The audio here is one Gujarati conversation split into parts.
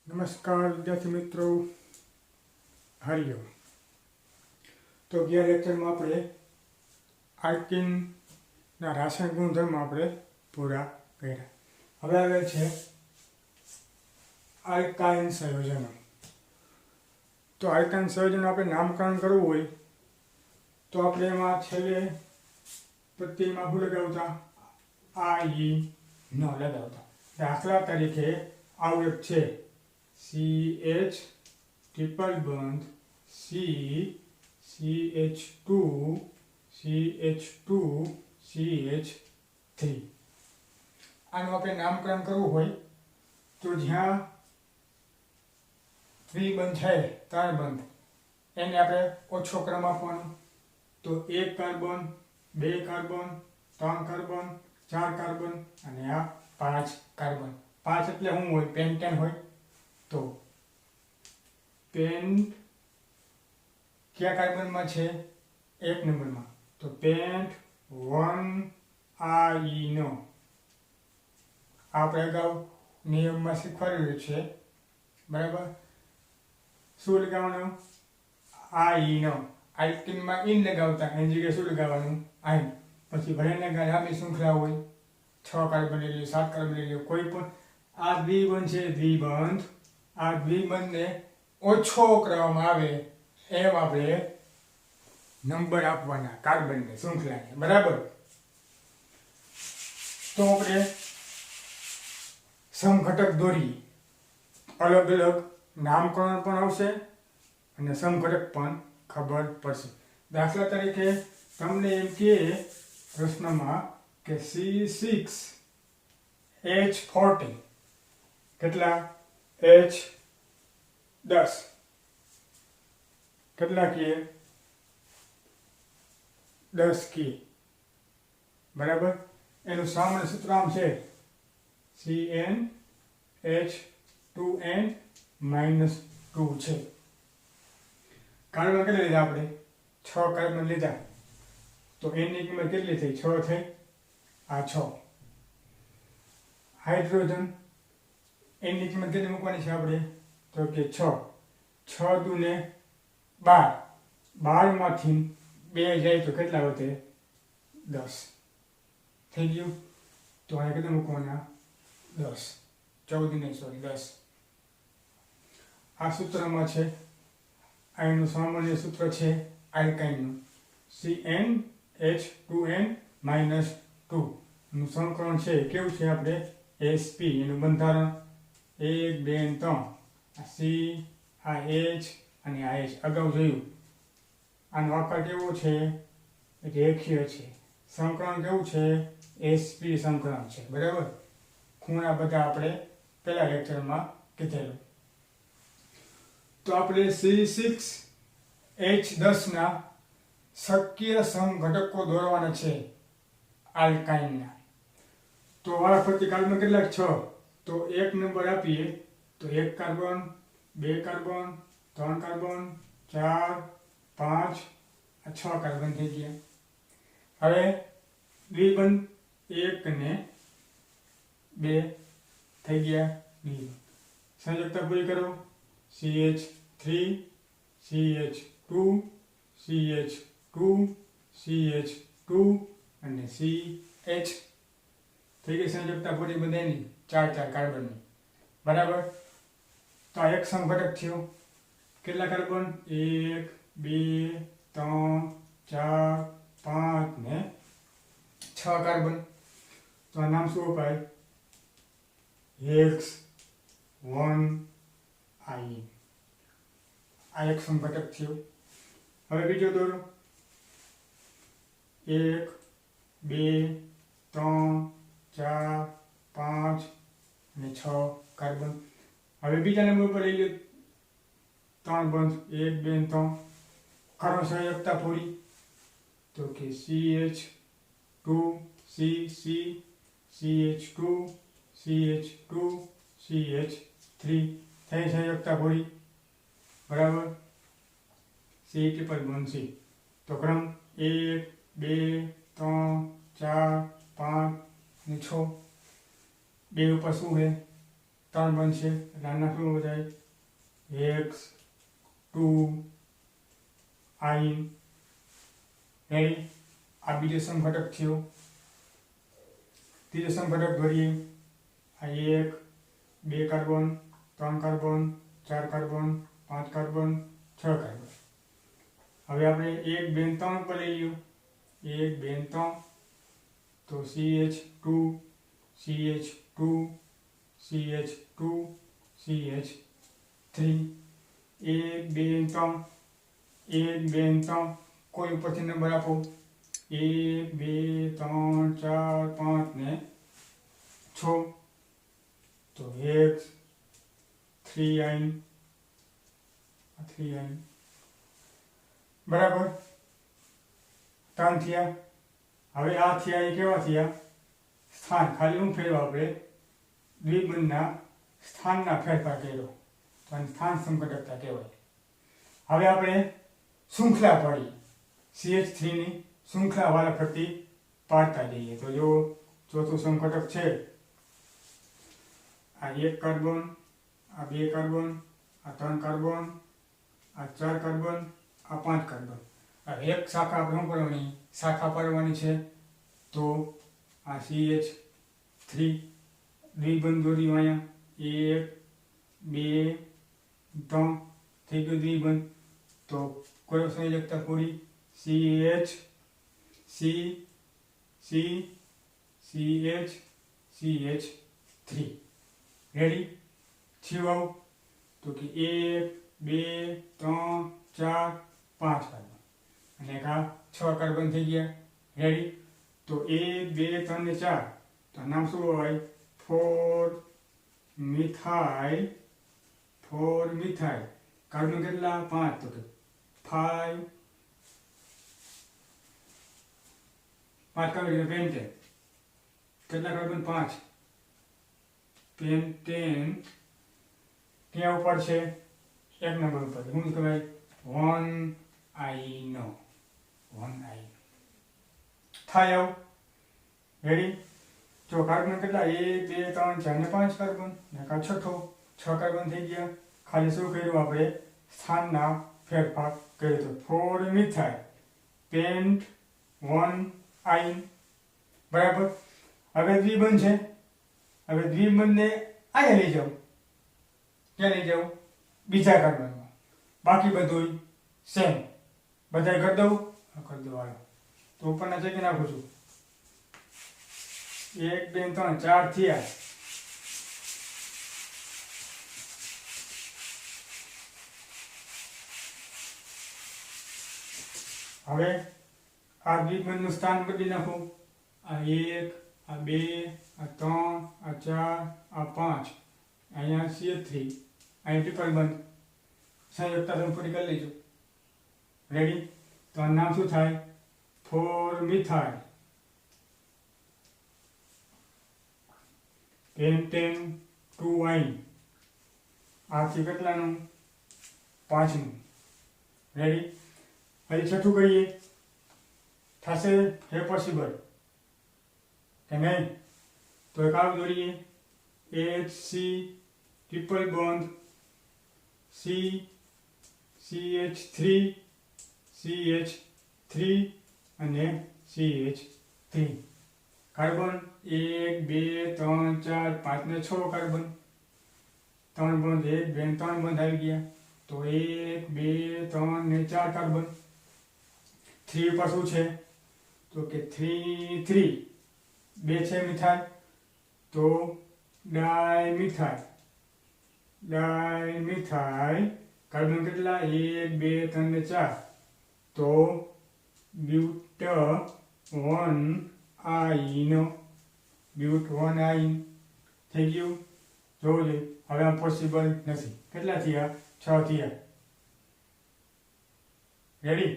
નમસ્કાર વિદ્યાર્થી મિત્રો, હરિઓમ. તો ગયા લેક્ચરમાં આપણે આલ્કિનના રાસાયણિક ગુણધર્મ આપણે પૂરા કર્યા. હવે આવે છે આલ્કાઇન સંયોજનો. તો આલ્કાઇન સંયોજનો આપણે નામકરણ કરવું હોય તો આપણે એમાં છેલ્લે પ્રત્યયમાં શું લગાવતા? આ ઈ ન લગાવતા. દાખલા તરીકે આવું એક છે CH ટ્રિપલ બંધ CH2 CH3. આનું આપણે નામકરણ કરવું હોય તો જ્યાં દ્વિબંધ છે, ત્રણ બંધ, એને આપણે ઓછો ક્રમ આપવાનો. તો 1 કાર્બન, 2 કાર્બન, 3 કાર્બન, 4 કાર્બન અને આ 5 કાર્બન. 5 એટલે શું હોય? પેન્ટેન હોય. તો પેન્ટ કયા કાર્બનમાં છે? 1 નંબરમાં. તો પેન્ટ 1 નો આપણે અગાઉ નિયમમાં શીખવાડેલું છે, બરાબર? શું લગાવવાનું? નો. આલ્કિનમાં ઇન લગાવતા, એની જગ્યાએ શું લગાવવાનું? આઈન. પછી ભલે લાંબી શૃંખલા હોય, 6 કાર્બન લઈ લો, 7 કાર્બન લઈ લો, કોઈ પણ આ દ્વિબંધ છે, દ્વિબંધ. આ દ્વિબંધને ઓછો ક્રમ આવે એમ આપણે નંબર આપવાના કાર્બનને, શૃંખલાને, બરાબર? તો આપણે સમઘટક દોરીએ. અલગ અલગ નામકરણ પણ આવશે અને સમઘટક પણ ખબર પડશે. દાખલા તરીકે તમને એમ કે પ્રશ્નમાં કે C6H14 કેટલા? H10 કેટલા કે? 10 કે, બરાબર? એનું સામાન્ય સૂત્ર આમ છે CnH2n-2 છે. કાર્બન કેટલા લીધા આપણે? 6 કાર્બન લીધા. તો n ની કિંમત કેટલી થઈ? 6 થઈ. આ 6. હાઇડ્રોજન n ની કિંમત કેટલી મૂકવાની છે આપણે? તો કે 6. 6 દુ ને 12. 12 માંથી 2 જાય તો કેટલા વધે? 10. થઈ ગયું. તો અહીંયા કેટલા મૂકવાના? 10. 14 નહીં, સોરી, 10. આ સૂત્રમાં છે. આનું સામાન્ય સૂત્ર છે આલ્કાઇનનું, CnH2n-2 નું સંકલન છે. કેવું છે? આપણે sp. એનું બંધારણ 1 2 3. આ C, આ H અને આ H અગાઉ જોયું. આનો આકાર કેવો છે? રેખીય છે. સંકલન કેવું છે? sp સંકલન છે, બરાબર? ખૂણા બધા આપણે પહેલા લેક્ચરમાં કીધેલું. તો આપણે C6H10 ના શક્ય સમઘટકો દોરવાના છે આલ્કાઇનના. તો વારાફરતી કાર્બન કેટલાક? 6. તો 1 નંબર આપીએ તો 1 કાર્બન, 2 કાર્બન, 3 કાર્બન, 4, 5, 6 કાર્બન થઈ ગયા. હવે દ્વિબંધ 1 ને 2 થઈ ગયા. સંયોજકતા પૂરી કરો. CH3 CH2 CH2 CH2 અને CH થઈ ગઈ સંયોજકતા પૂરી બધાની 4 કાર્બનની, બરાબર? તો આ એક સમઘટક થયો. કેટલા કાર્બન? 1 2 3 4 5 ને 6 કાર્બન. તો આ નામ શું અપાય? X1 I. આ એક સમઘટક થયો. હવે બીજો દોરો. 1 2 3 4 5 અને 6 કાર્બન. હવે બીજા નંબર પર લઈ લો 3 બંધ. 1 2 3. કરો સંયોજકતા પૂરી. તો કે CH2 CC CH2 CH2 CH3 થઈ સંયોજકતા પૂરી, બરાબર? C ટ્રિપલ બંધ C. તો ક્રમ 1 2 3 4 5 અને 6. 2 ઉપર શું છે? 3 બનશે એટલે આના શું બધાય x 2 i રેડી આ બીજો સમઘટક થયો ત્રીજો સમઘટક ભરીએ આ 1 2 carbon 3 carbon 4 carbon 5 carbon 6 carbon હવે આપણે 1 2 3 પર લઈ લ્યો 1 2 3 તો CH2 CH2 CH2 CH3 1 2 3 1 2 3 કોઈ ઉપરથી નંબર આપો 1 2 3 4 5 ને 6 તો x 3i 3i બરાબર 3 થયા હવે આ થયા એ કેવા થયા સ્થાન ખાલી હું ફેરવા આપણે દ્વિબંધના સ્થાનના ફેરફાર કર્યો તો આને સ્થાન સમઘટકતા કહેવાય હવે આપણે શૃંખલા પાડીએ CH3 ની શૃંખલા વાળા ફરતી પાડતા જઈએ તો જો ચોથું સમઘટક છે આ 1 કાર્બન આ 2 કાર્બન આ 3 કાર્બન આ 4 કાર્બન આ 5 કાર્બન એક શાખા આપણે શું કરવાની શાખા પાડવાની છે તો આ CH3 દ્વિબંધ દોર્યું અહીંયા 1 2 3 થઈ ગયું દ્વિબંધ તો કોઈ સંયોજકતા પૂરી CH C C CH CH3 ready થયું આવું તો કે 1 2 3 4 5 કાર્બન અને એક આ 6 કાર્બન થઈ ગયા રેડી તો 1 2 3 ને 4 તો નામ શું હોય 4 મિથાઇલ કાર્બન કેટલા 5 તો કે 5 કાર્બન પેન્ટેન કેટલા કાર્બન 5 પેન્ટેન ક્યાં ઉપર છે એક નંબર ઉપર શું કહેવાય 1i નો 1i થાય આવું રેડી જો કાર્બન કેટલા 1 2 3 4 ને 5 કાર્બન ને કા છઠ્ઠો 6 કાર્બન થઈ ગયા ખાલી શું કર્યું આપણે સ્થાનના ફેરફાર કર્યો તો 4 મિથાઇલ પેન્ટ 1i બરાબર હવે દ્વિબંધ છે હવે દ્વિબંધને અહીંયા લઈ જાઓ ક્યાં લઈ જાઓ બીજા કાર્બનમાં બાકી બધું સેમ બધાય કરી દઉં હાલો તો ઉપરના ચેકી નાખું છું 1 2 3 4 થયા હવે આ દ્વિબંધનું સ્થાન બદલી નાખું આ 1 આ 2 આ 3 આ 4 આ 5 અહીંયા CH3 અહીં ટ્રિપલ બંધ સંયોજકતા પૂરી કરી લેજો રેડી તો આ નામ શું થાય 4 મિથાઇલ પેન્ટેન 2i આથી કેટલાનું 5મું રેડી હવે છઠ્ઠું કરીએ થશે હે પોસિબલ કે નહીં તો એક આવું દોરીએ HC triple bond CH3 CH3 અને CH3 કાર્બન 1 2 3 4 5 ને 6 કાર્બન 3 બંધ 1 2 3 બંધ આવી ગયા તો 1 2 3 ને 4 કાર્બન 3 ઉપર શું છે તો કે 3 3 2 છે મિથાઇલ તો ડાયમિથાઇલ કાર્બન કેટલા 1 2 3 ને 4 તો બ્યુટ1આઈન થઈ ગયું જોજો હવે આ પોસિબલ નથી કેટલા થયા 6 થયા રેડી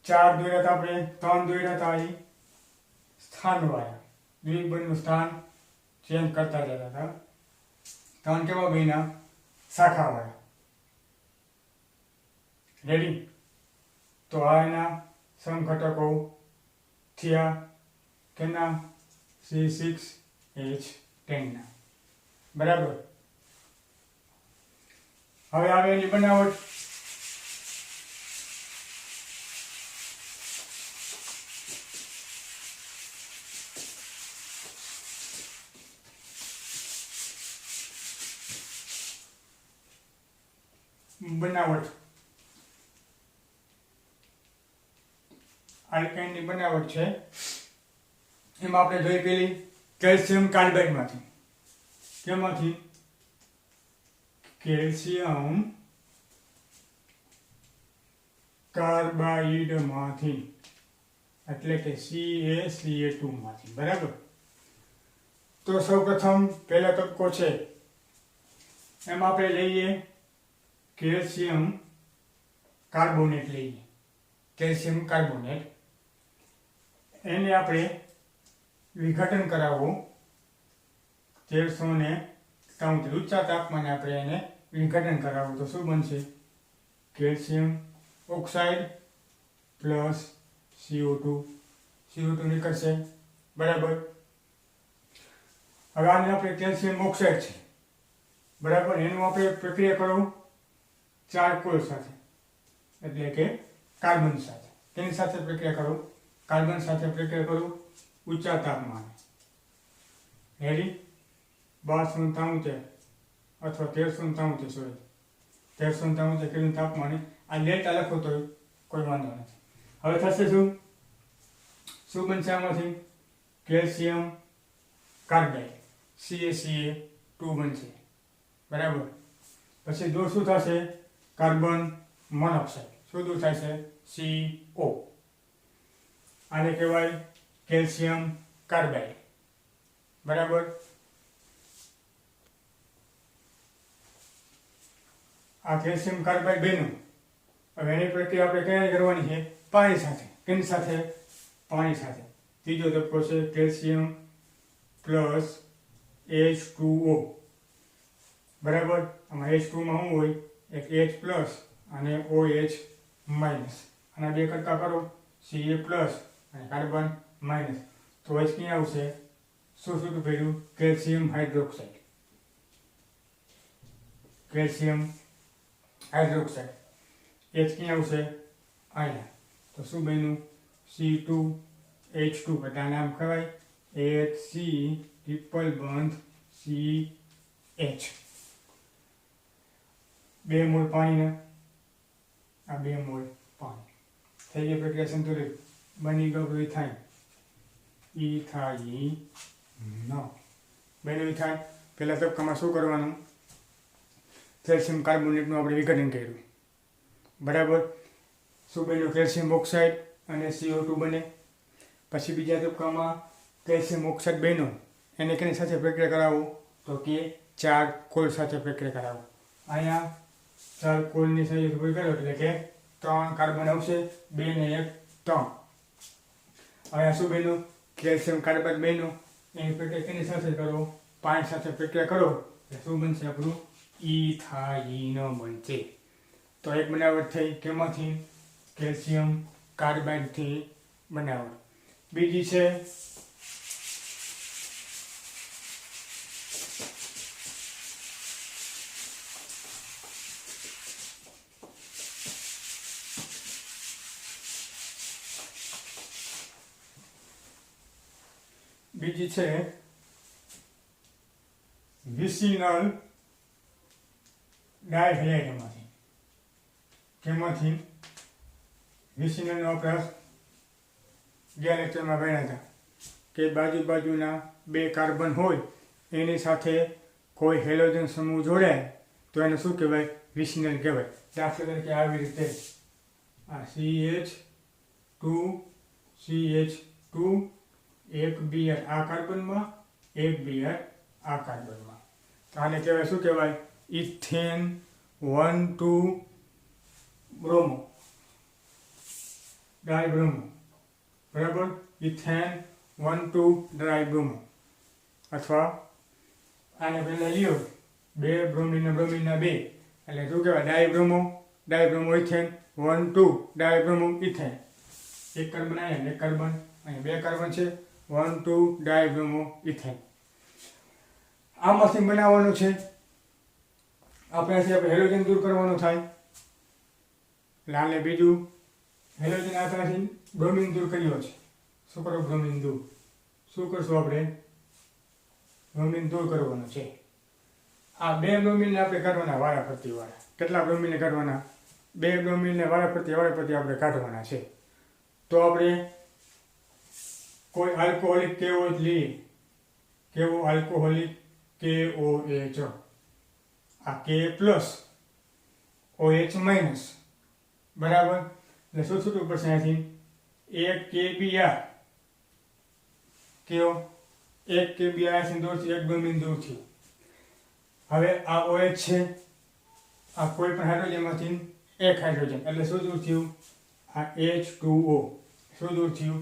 4 દોર્યા હતા આપણે 3 દોર્યા હતા અહીં સ્થાનવાળા દ્વિબંધનું સ્થાન ચેન્જ કરતા જતા હતા 3 કેવા બન્યા શાખાવાળા રેડી તો આ એના સમઘટકો થયા કેના C6H10 10 બરાબર. હવે આવે એની બનાવટ. આલ્કાઇનની બનાવટ છે એમાં આપણે જોઈ પેલી કેલ્શિયમ કાર્બાઇડમાંથી. કેમાંથી? કેલ્શિયમ કાર્બાઇડમાંથી, એટલે કે CaCa2 માંથી. બરાબર. તો સૌપ્રથમ પહેલો તબક્કો છે એમાં આપણે લઈએ કેલ્શિયમ કાર્બોનેટ લઈએ. કેલ્શિયમ કાર્બોનેટ એને આપણે વિઘટન કરાવવું 1373 ઊંચા તાપમાને આપણે એને વિઘટન કરાવવું. તો શું બનશે? કેલ્શિયમ ઓક્સાઇડ પ્લસ CO2 નીકળશે. બરાબર. હવે આને આપણે કેલ્શિયમ ઓક્સાઇડ છે બરાબર, એનું આપણે પ્રક્રિયા કરવું ચારકોલ સાથે, એટલે કે કાર્બન સાથે. તેની સાથે પ્રક્રિયા કરું? કાર્બન સાથે પ્રક્રિયા કરું ઊંચા તાપમાને. રેડી? 1273 અથવા 1373, સોરી 1373 કેલ્વિન તાપમાને. આ ડેલ્ટા લખો તો કોઈ વાંધો નથી. હવે થશે શું બનશે આમાંથી? કેલ્શિયમ કાર્બાઇડ CaCa2 બનશે. બરાબર. પછી દૂર શું થશે? Carbon monoxide. શું દૂર થાય છે? CO. આને કહેવાય કેલ્શિયમ કાર્બાઇડ. બરાબર. આ કેલ્શિયમ કાર્બાઇડ બેનું હવે એની પ્રક્રિયા આપણે કઈ કરવાની છે? પાણી સાથે. કેની સાથે? પાણી સાથે. ત્રીજો તબક્કો છે કેલ્શિયમ પ્લસ H2O. બરાબર. આમાં H2 માં શું હોય? એક H પ્લસ અને OH માઇનસ. આના બે કટકા કરો, Ca પ્લસ અને કાર્બન માઇનસ. તો H ક્યાં આવશે? શું ભર્યું? Calcium hydroxide. Calcium hydroxide. H ક્યાં આવશે? અહીંયા. તો શું બન્યું? C2H2. બધા નામ કહેવાય HC ટ્રિપલ બંધ CH. 2 મોલ પાણીના, આ 2 મોલ પાણી. થઈ ગઈ પ્રક્રિયા સંતુલિત. બની ગયું ઇથાઇન. ઇથાઇન બન્યું ઇથાઇન. પહેલા તબક્કામાં શું કરવાનું? કેલ્શિયમ કાર્બોનેટનું આપણે વિઘટન કર્યું. બરાબર. શું બન્યું? કેલ્શિયમ ઓક્સાઇડ અને CO2 બને. પછી બીજા તબક્કામાં કેલ્શિયમ ઓક્સાઇડ બન્યો, એને કેની સાથે પ્રક્રિયા કરાવો? તો કે ચારકોલ સાથે પ્રક્રિયા કરાવો. અહીંયા ચારકોલની સાથે પ્રક્રિયા કરો એટલે કે 3 કાર્બન આવશે, 2 ને 1 3. અહીંયા શું બન્યું? કેલ્શિયમ કાર્બાઇડ બન્યું, એની પ્રક્રિયા કેની સાથે કરો? પાણી સાથે પ્રક્રિયા કરો એટલે શું બનશે? આપણું ઇથાઇન બનશે. તો એક બનાવટ થઈ. કેમાંથી? કેલ્શિયમ કાર્બાઇડથી બનાવટ. બીજી છે વિસિનલ ડાયહાઇડ્રોમાંથી. કેમાંથી? વિસિનલનો વપરાશ ગયા લેક્ચરમાં ભણ્યા હતા કે બાજુના 2 કાર્બન હોય એની સાથે કોઈ હેલોજન સમૂહ જોડાય તો એને શું કહેવાય? વિસિનલ કહેવાય. દાખલા તરીકે આવી રીતે આ CH2 એક Br આ કાર્બનમાં, એક Br આ કાર્બનમાં. તો આને કહેવાય શું કહેવાય? Ethane 1,2 bromo dibromo. બરાબર. Ethane 1,2 dibromo. અથવા આને પહેલાં લ્યો 2 બ્રોમિનના 2 એટલે શું કહેવાય? ડાયબ્રોમો ઇથેન 1,2 ડાયબ્રોમો ઇથેન. એક કાર્બન અહીંયા, એક કાર્બન અહીંયા, 2 કાર્બન છે, 1,2 ડાયબ્રોમો ઇથેન. આમાંથી બનાવવાનું છે આપણે હેલોજન દૂર કરવાનું થાય એટલે આને બીજું હેલોજન આપણાથી બ્રોમિન દૂર કર્યો છે. શું કરો? બ્રોમિન દૂર. શું કરશું આપણે? બ્રોમિન દૂર કરવાનું છે. આ 2 બ્રોમિનને આપણે કાઢવાના વારાફરતી વાળા. કેટલા બ્રોમિનને કાઢવાના? 2 બ્રોમિનને વારાફરતી આપણે કાઢવાના છે. તો આપણે કોઈ આલ્કોહોલિક KOH લઈએ. કેવો આલ્કોહોલિક? KOH. આ K પ્લસ OH માઇનસ બરાબર. એટલે શું છૂટું પડશે અહીંથી? 1 KBr. કેવો? 1 KBr અહીંથી દૂર થયું, 1 બ્રોમિન દૂર થયું. હવે આ OH છે, આ કોઈ પણ હાઇડ્રોજનમાંથી એક હાઇડ્રોજન, એટલે શું દૂર થયું? આ H2O. શું દૂર થયું?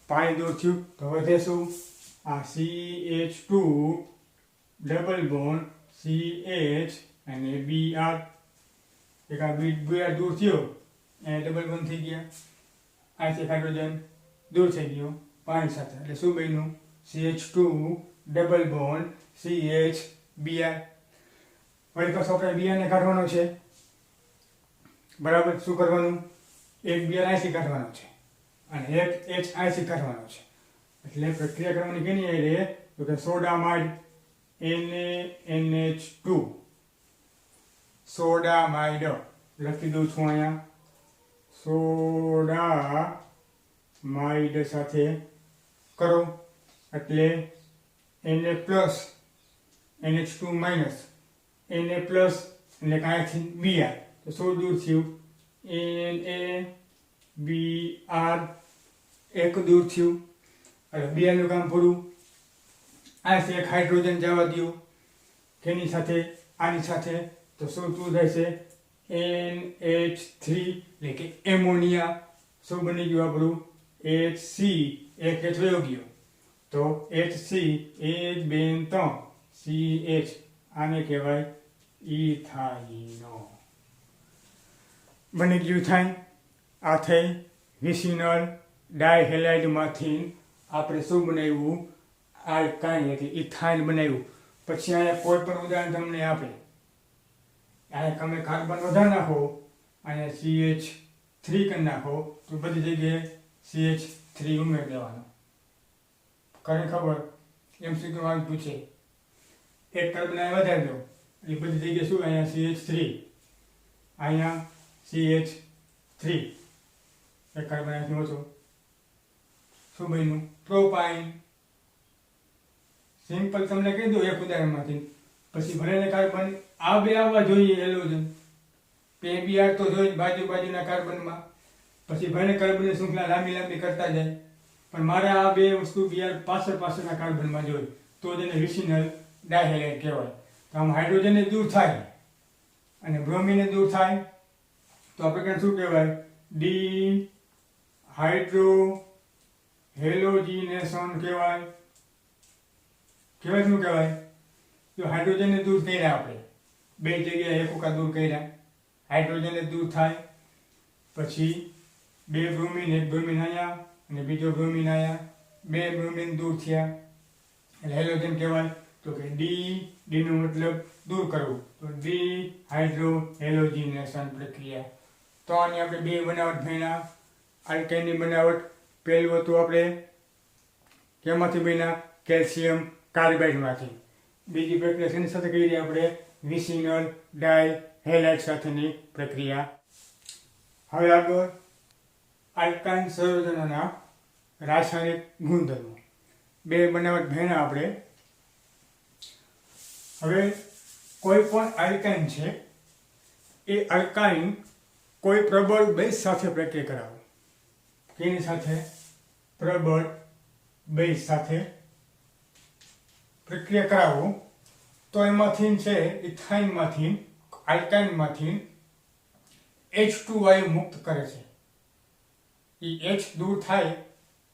પાણી દૂર થયું. તો વધે શું? આ CH2 ડબલ બોન્ડ CH અને Br. એક આ Br દૂર થયો એ ડબલ બોન્ડ થઈ ગયા. અહીંથી હાઇડ્રોજન દૂર થઈ ગયો પાણી સાથે, એટલે શું બન્યું? CH2 double bond CH Br. વળી પાછો આપણે Br ને કાઢવાનો છે બરાબર. શું કરવાનું? એક Br અહીંથી કાઢવાનો છે અને એક H અહીંથી કાઢવાનો છે. એટલે પ્રક્રિયા કરવાની કેની રહે? તો કે સોડામાઇડ NaNH2. સોડામાઇડ લખી દઉં છું અહીંયા. સોડામાઇડ સાથે કરો એટલે Na plus NH2 minus Na plus એટલે કાંઈથી Br. તો શું દૂર થયું? NaBr. એક દૂર થયું. એટલે Br નું કામ પૂરું. અહીંથી એક હાઇડ્રોજન જવા દો. કેની સાથે? આની સાથે. તો શું થાય છે? NH3 એટલે કે એમોનિયા. શું બની ગયું આપણું? HC. એક H વયો ગયો તો HC 1 2 3 CH. આને કહેવાય ઇથાઇનો. બની ગયું ઇથાઇન. આ થઈ વિસિનલ ડાયહેલાઇડમાંથી આપણે શું બનાવ્યું? આલ્કાઇન એટલે ઇથાઇન બનાવ્યું. પછી અહીંયા કોઈ પણ ઉદાહરણ તમને આપે, અહીંયા તમે કાર્બન વધારે નાખો, અહીંયા CH3 કરી નાખો, તો બધી જગ્યાએ CH3 ઉમેરી દેવાનો. કરે ખબર? MCQ માં પૂછે એક કાર્બન અહીંયા વધારી દો એટલે બધી જગ્યાએ શું? અહીંયા CH3, અહીંયા CH3. એક કાર્બન અહીંથી ઓછો. શું બન્યું? પ્રોપાઇન. સિમ્પલ તમને કહી દઉં એક ઉદાહરણમાંથી. પછી ભરેલા કાર્બન આ 2 આવવા જોઈએ હેલોજન. Br તો જોઈએ બાજુના કાર્બનમાં. પછી ભરેલા કાર્બનની શૃંખલા લાંબી કરતા જાય. પણ મારે આ 2 વસ્તુ Br પાછળના કાર્બનમાં જોઈએ તો જેને વિસિનલ ડાયહેલાઇડ કહેવાય. તો આમ હાઇડ્રોજન દૂર થાય અને બ્રોમિન દૂર થાય તો આ પ્રકાર શું કહેવાય? ડી હાઇડ્રો હેલોજિનેશન કહેવાય. શું કહેવાય? જો હાઇડ્રોજનને દૂર કર્યા આપણે 2 જગ્યાએ એક વખત દૂર કર્યા, હાઇડ્રોજનને દૂર થાય. પછી 2 બ્રોમિન, એક બ્રોમિન અહીંયા અને બીજો બ્રોમિન અહીંયા, 2 બ્રોમિન દૂર થયા એટલે હેલોજન કહેવાય. તો કે ડી નો મતલબ દૂર કરવું, તો ડી હાઇડ્રો હેલોજિનેશન પ્રક્રિયા. તો આની આપણે 2 બનાવટ ભણ્યા. આલ્કાઇનની બનાવટ પહેલું હતું આપણે કેમાંથી બન્યા? કેલ્શિયમ કાર્બાઇડમાંથી. બીજી પ્રક્રિયા શેની સાથે કરી આપણે? વિસિનલ ડાયહેલાઇડ સાથેની પ્રક્રિયા. હવે આગળ આલ્કાઇન સંયોજનોના રાસાયણિક ગુણધર્મો. 2 બનાવટ ભણ્યા આપણે. હવે કોઈ પણ આલ્કાઇન છે એ આલ્કાઇન કોઈ પ્રબળ બેઝ સાથે પ્રક્રિયા કરાવો. કેની સાથે? પ્રબળ બેઝ સાથે પ્રક્રિયા કરાવો તો એમાંથી છે ઇથાઇનમાંથી, આલ્કાઇનમાંથી H2 વાયુ મુક્ત કરે છે. એ H દૂર થાય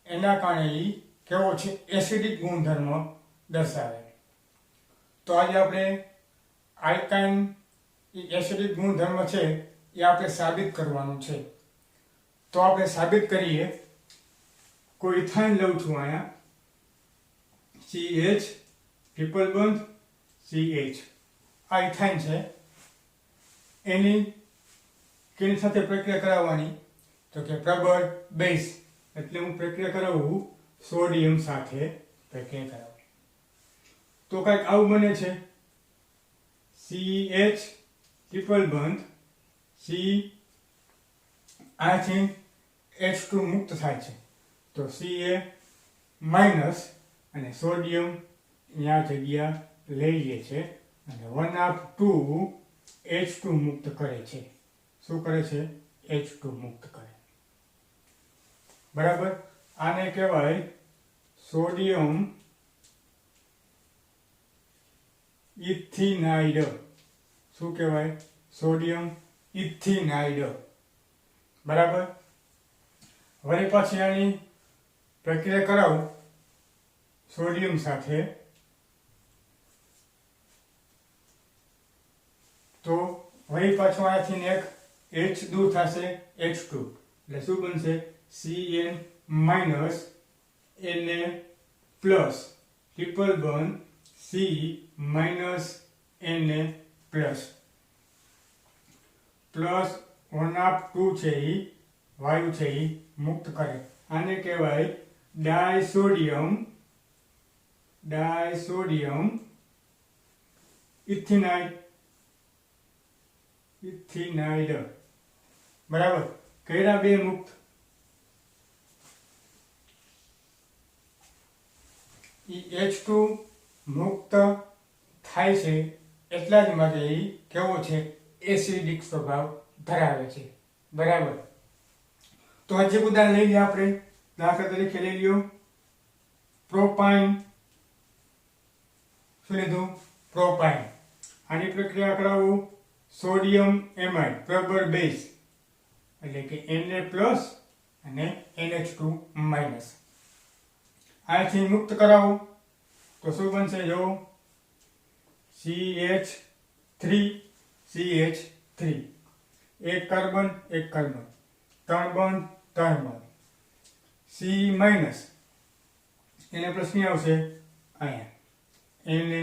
એના કારણે એ કેવો છે? એસિડિક ગુણધર્મ દર્શાવે. તો આજે આપણે આલ્કાઇન એસિડિક ગુણધર્મ છે એ આપણે સાબિત કરવાનું છે. તો આપણે સાબિત કરીએ. કોઈ ઇથાઇન લઉં છું અહીંયા, CH ટ્રિપલ બોન્ડ CH આ ઇથાઇન છે એની કેની સાથે પ્રક્રિયા કરાવવાની તો કે પ્રબળ બેઝ એટલે હું પ્રક્રિયા કરાવું સોડિયમ સાથે પ્રક્રિયા કરાવું તો કંઈક આવું બને છે CH ટ્રિપલ બંધ C આથી H2 મુક્ત થાય છે તો Ca માઇનસ અને સોડિયમ અહીંયા જગ્યા લઈ લે છે અને 1/2 H2 મુક્ત કરે છે શું કરે છે H2 મુક્ત કરે બરાબર આને કહેવાય સોડિયમ ઇથિનાઇડ શું કહેવાય સોડિયમ ઇથિનાઇડ બરાબર વળી પાછી આની પ્રક્રિયા કરાવું સોડિયમ સાથે તો વળી પાછું આથી એક H દૂર થશે H2 એટલે શું બનશે Cn minus Na plus triple bond C minus Na plus plus 1/2 છે એ વાયુ છે એ મુક્ત કરે આને કહેવાય ડાયસોડિયમ ઇથિનાઇડ બરાબર કયા બે મુક્ત H2 મુક્ત થાય છે એટલા જ માટે એ કેવો છે એસિડિક સ્વભાવ ધરાવે છે બરાબર તો હજી ઉદાહરણ લઈ લઈએ આપણે દાખલા તરીકે લઈ લ્યો પ્રોપાઇન શું લીધું પ્રોપાઇન આની પ્રક્રિયા કરાવું સોડિયમ એમાઇડ પ્રબળ બેઝ એટલે કે Na પ્લસ અને NH2 માઇનસ આથી મુક્ત કરાવો તો શું બનશે જો CH3 એક કાર્બન ત્રણ bond C minus Na plus ની આવશે અહીંયા Na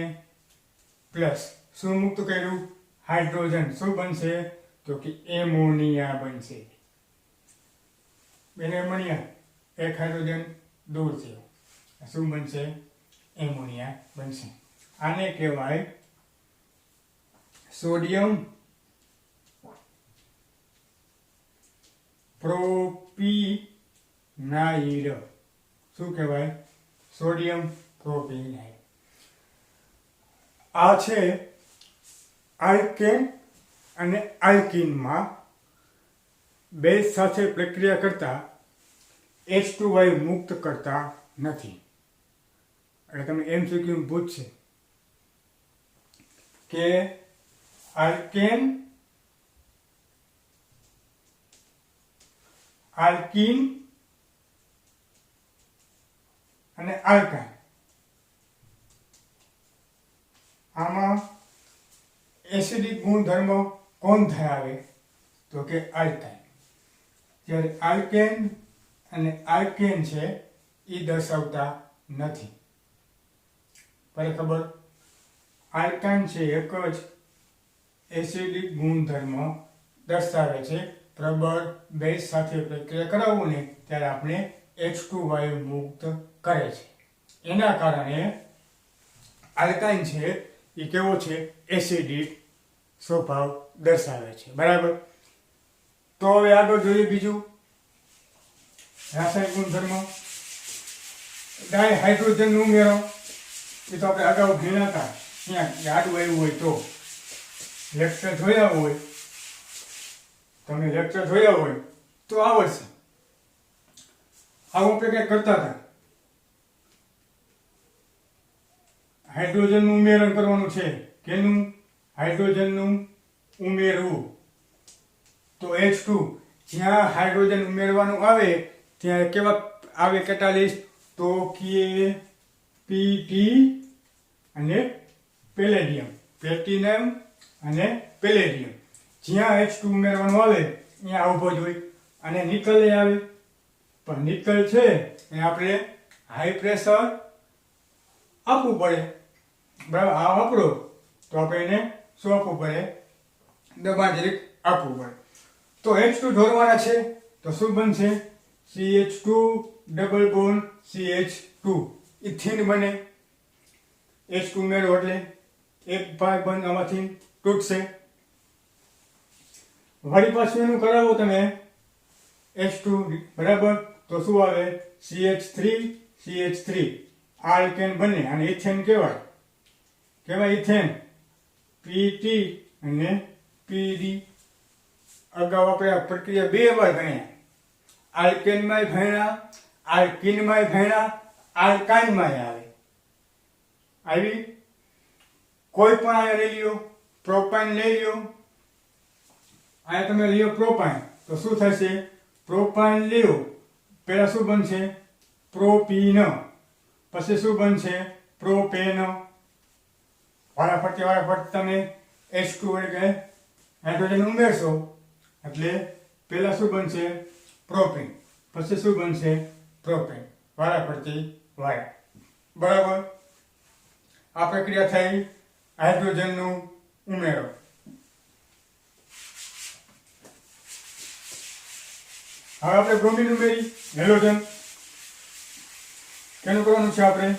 પ્લસ શું મુક્ત કર્યું હાઇડ્રોજન શું બનશે તો કે એમોનિયા બનશે એમોનિયા એક હાઇડ્રોજન દૂર થયો શું બનશે એમોનિયા બનશે આને કહેવાય સોડિયમ પ્રોપિનાઇડ શું કહેવાય સોડિયમ પ્રોપિનાઇડ આ છે આલ્કેન અને આલ્કીનમાં બેઝ સાથે પ્રક્રિયા કરતા H2 વાયુ મુક્ત કરતા નથી એટલે તમે MCQ પૂછશે કે આલ્કીન અને આલ્કાઇન આમાં એસિડિક ગુણધર્મો કોણ ધરાવે તો કે આલ્કાઇન જ્યારે આલ્કેન અને આલ્કેન છે એ દર્શાવતા નથી પર ખબર આલ્કાઇન છે એક જ એસિડિક ગુણધર્મ દર્શાવે છે પ્રબળ બેઝ સાથે પ્રક્રિયા કરાવવું ને ત્યારે આપણે H2 વાયુ મુક્ત કરે છે એના કારણે આલ્કાઇન છે એ કેવો છે એસિડિક સ્વભાવ દર્શાવે છે બરાબર તો હવે આગળ જોઈએ બીજું રાસાયણિક ગુણધર્મો ડાયહાઇડ્રોજન ઉમેરો એ તો આપણે અગાઉ ભણ્યા હતા ત્યાં યાદ આવ્યું હોય તો લેક્ચર જોયા હોય તમે લેક્ચર જોયા હોય તો આવડશે આવું આપણે કંઈક કરતા હતા હાઇડ્રોજનનું ઉમેરણ કરવાનું છે કેનું હાઇડ્રોજનનું ઉમેરવું તો H2 જ્યાં હાઇડ્રોજન ઉમેરવાનું આવે ત્યાં કેવા આવે કેટાલિસ્ટ તો KPT અને પેલેડિયમ પ્લેટિનમ અને પેલેડિયમ જ્યાં H2 ઉમેરવાનું આવે ત્યાં ઊભો જ હોય અને નિકલ આવે પણ નિકલ છે એ આપણે હાઈ પ્રેશર આપવું પડે બરાબર આ વાપરો તો આપણે એને શું આપવું પડે? દબાણ જરીક આપવું પડે. તો H2 ઢોરવાના છે તો શું બનશે? CH2 double bond CH2 ethane બને. H2 ઉમેરો એટલે એક બંધ આમાંથી તૂટશે. વળી પાછું એનું કરાવો તમે H2 બરાબર તો શું આવે? CH3 આલ્કેન બને અને ઇથેન કહેવાય ઇથેન. PT અને PD. અગાઉ આપણે આ પ્રક્રિયા 2 વાર ગણ્યા. આલ્કેનમાંય ભણ્યા, આલ્કીનમાંય ભણ્યા, આલ્કાઇનમાંય આવી. કોઈ પણ અહીંયા લઈ લ્યો, પ્રોપાઇન લઈ લ્યો. અહીંયા તમે લ્યો પ્રોપાઇન તો શું થશે? પ્રોપાઇન લ્યો પહેલા શું બનશે? પ્રોપીન. પછી શું બનશે? પ્રોપેન. વારાફરતી તમે H2 એટલે કે હાઇડ્રોજન ઉમેરશો એટલે પહેલા શું બનશે? પ્રોપેન. પછી શું બનશે? પ્રોપેન. વારાફરતી વારા. બરાબર. આ પ્રક્રિયા થઈ હાઇડ્રોજનનું ઉમેરો. હવે આપણે બ્રોમિન ઉમેરી હેલોજન. કેનું કરવાનું છે? આપણે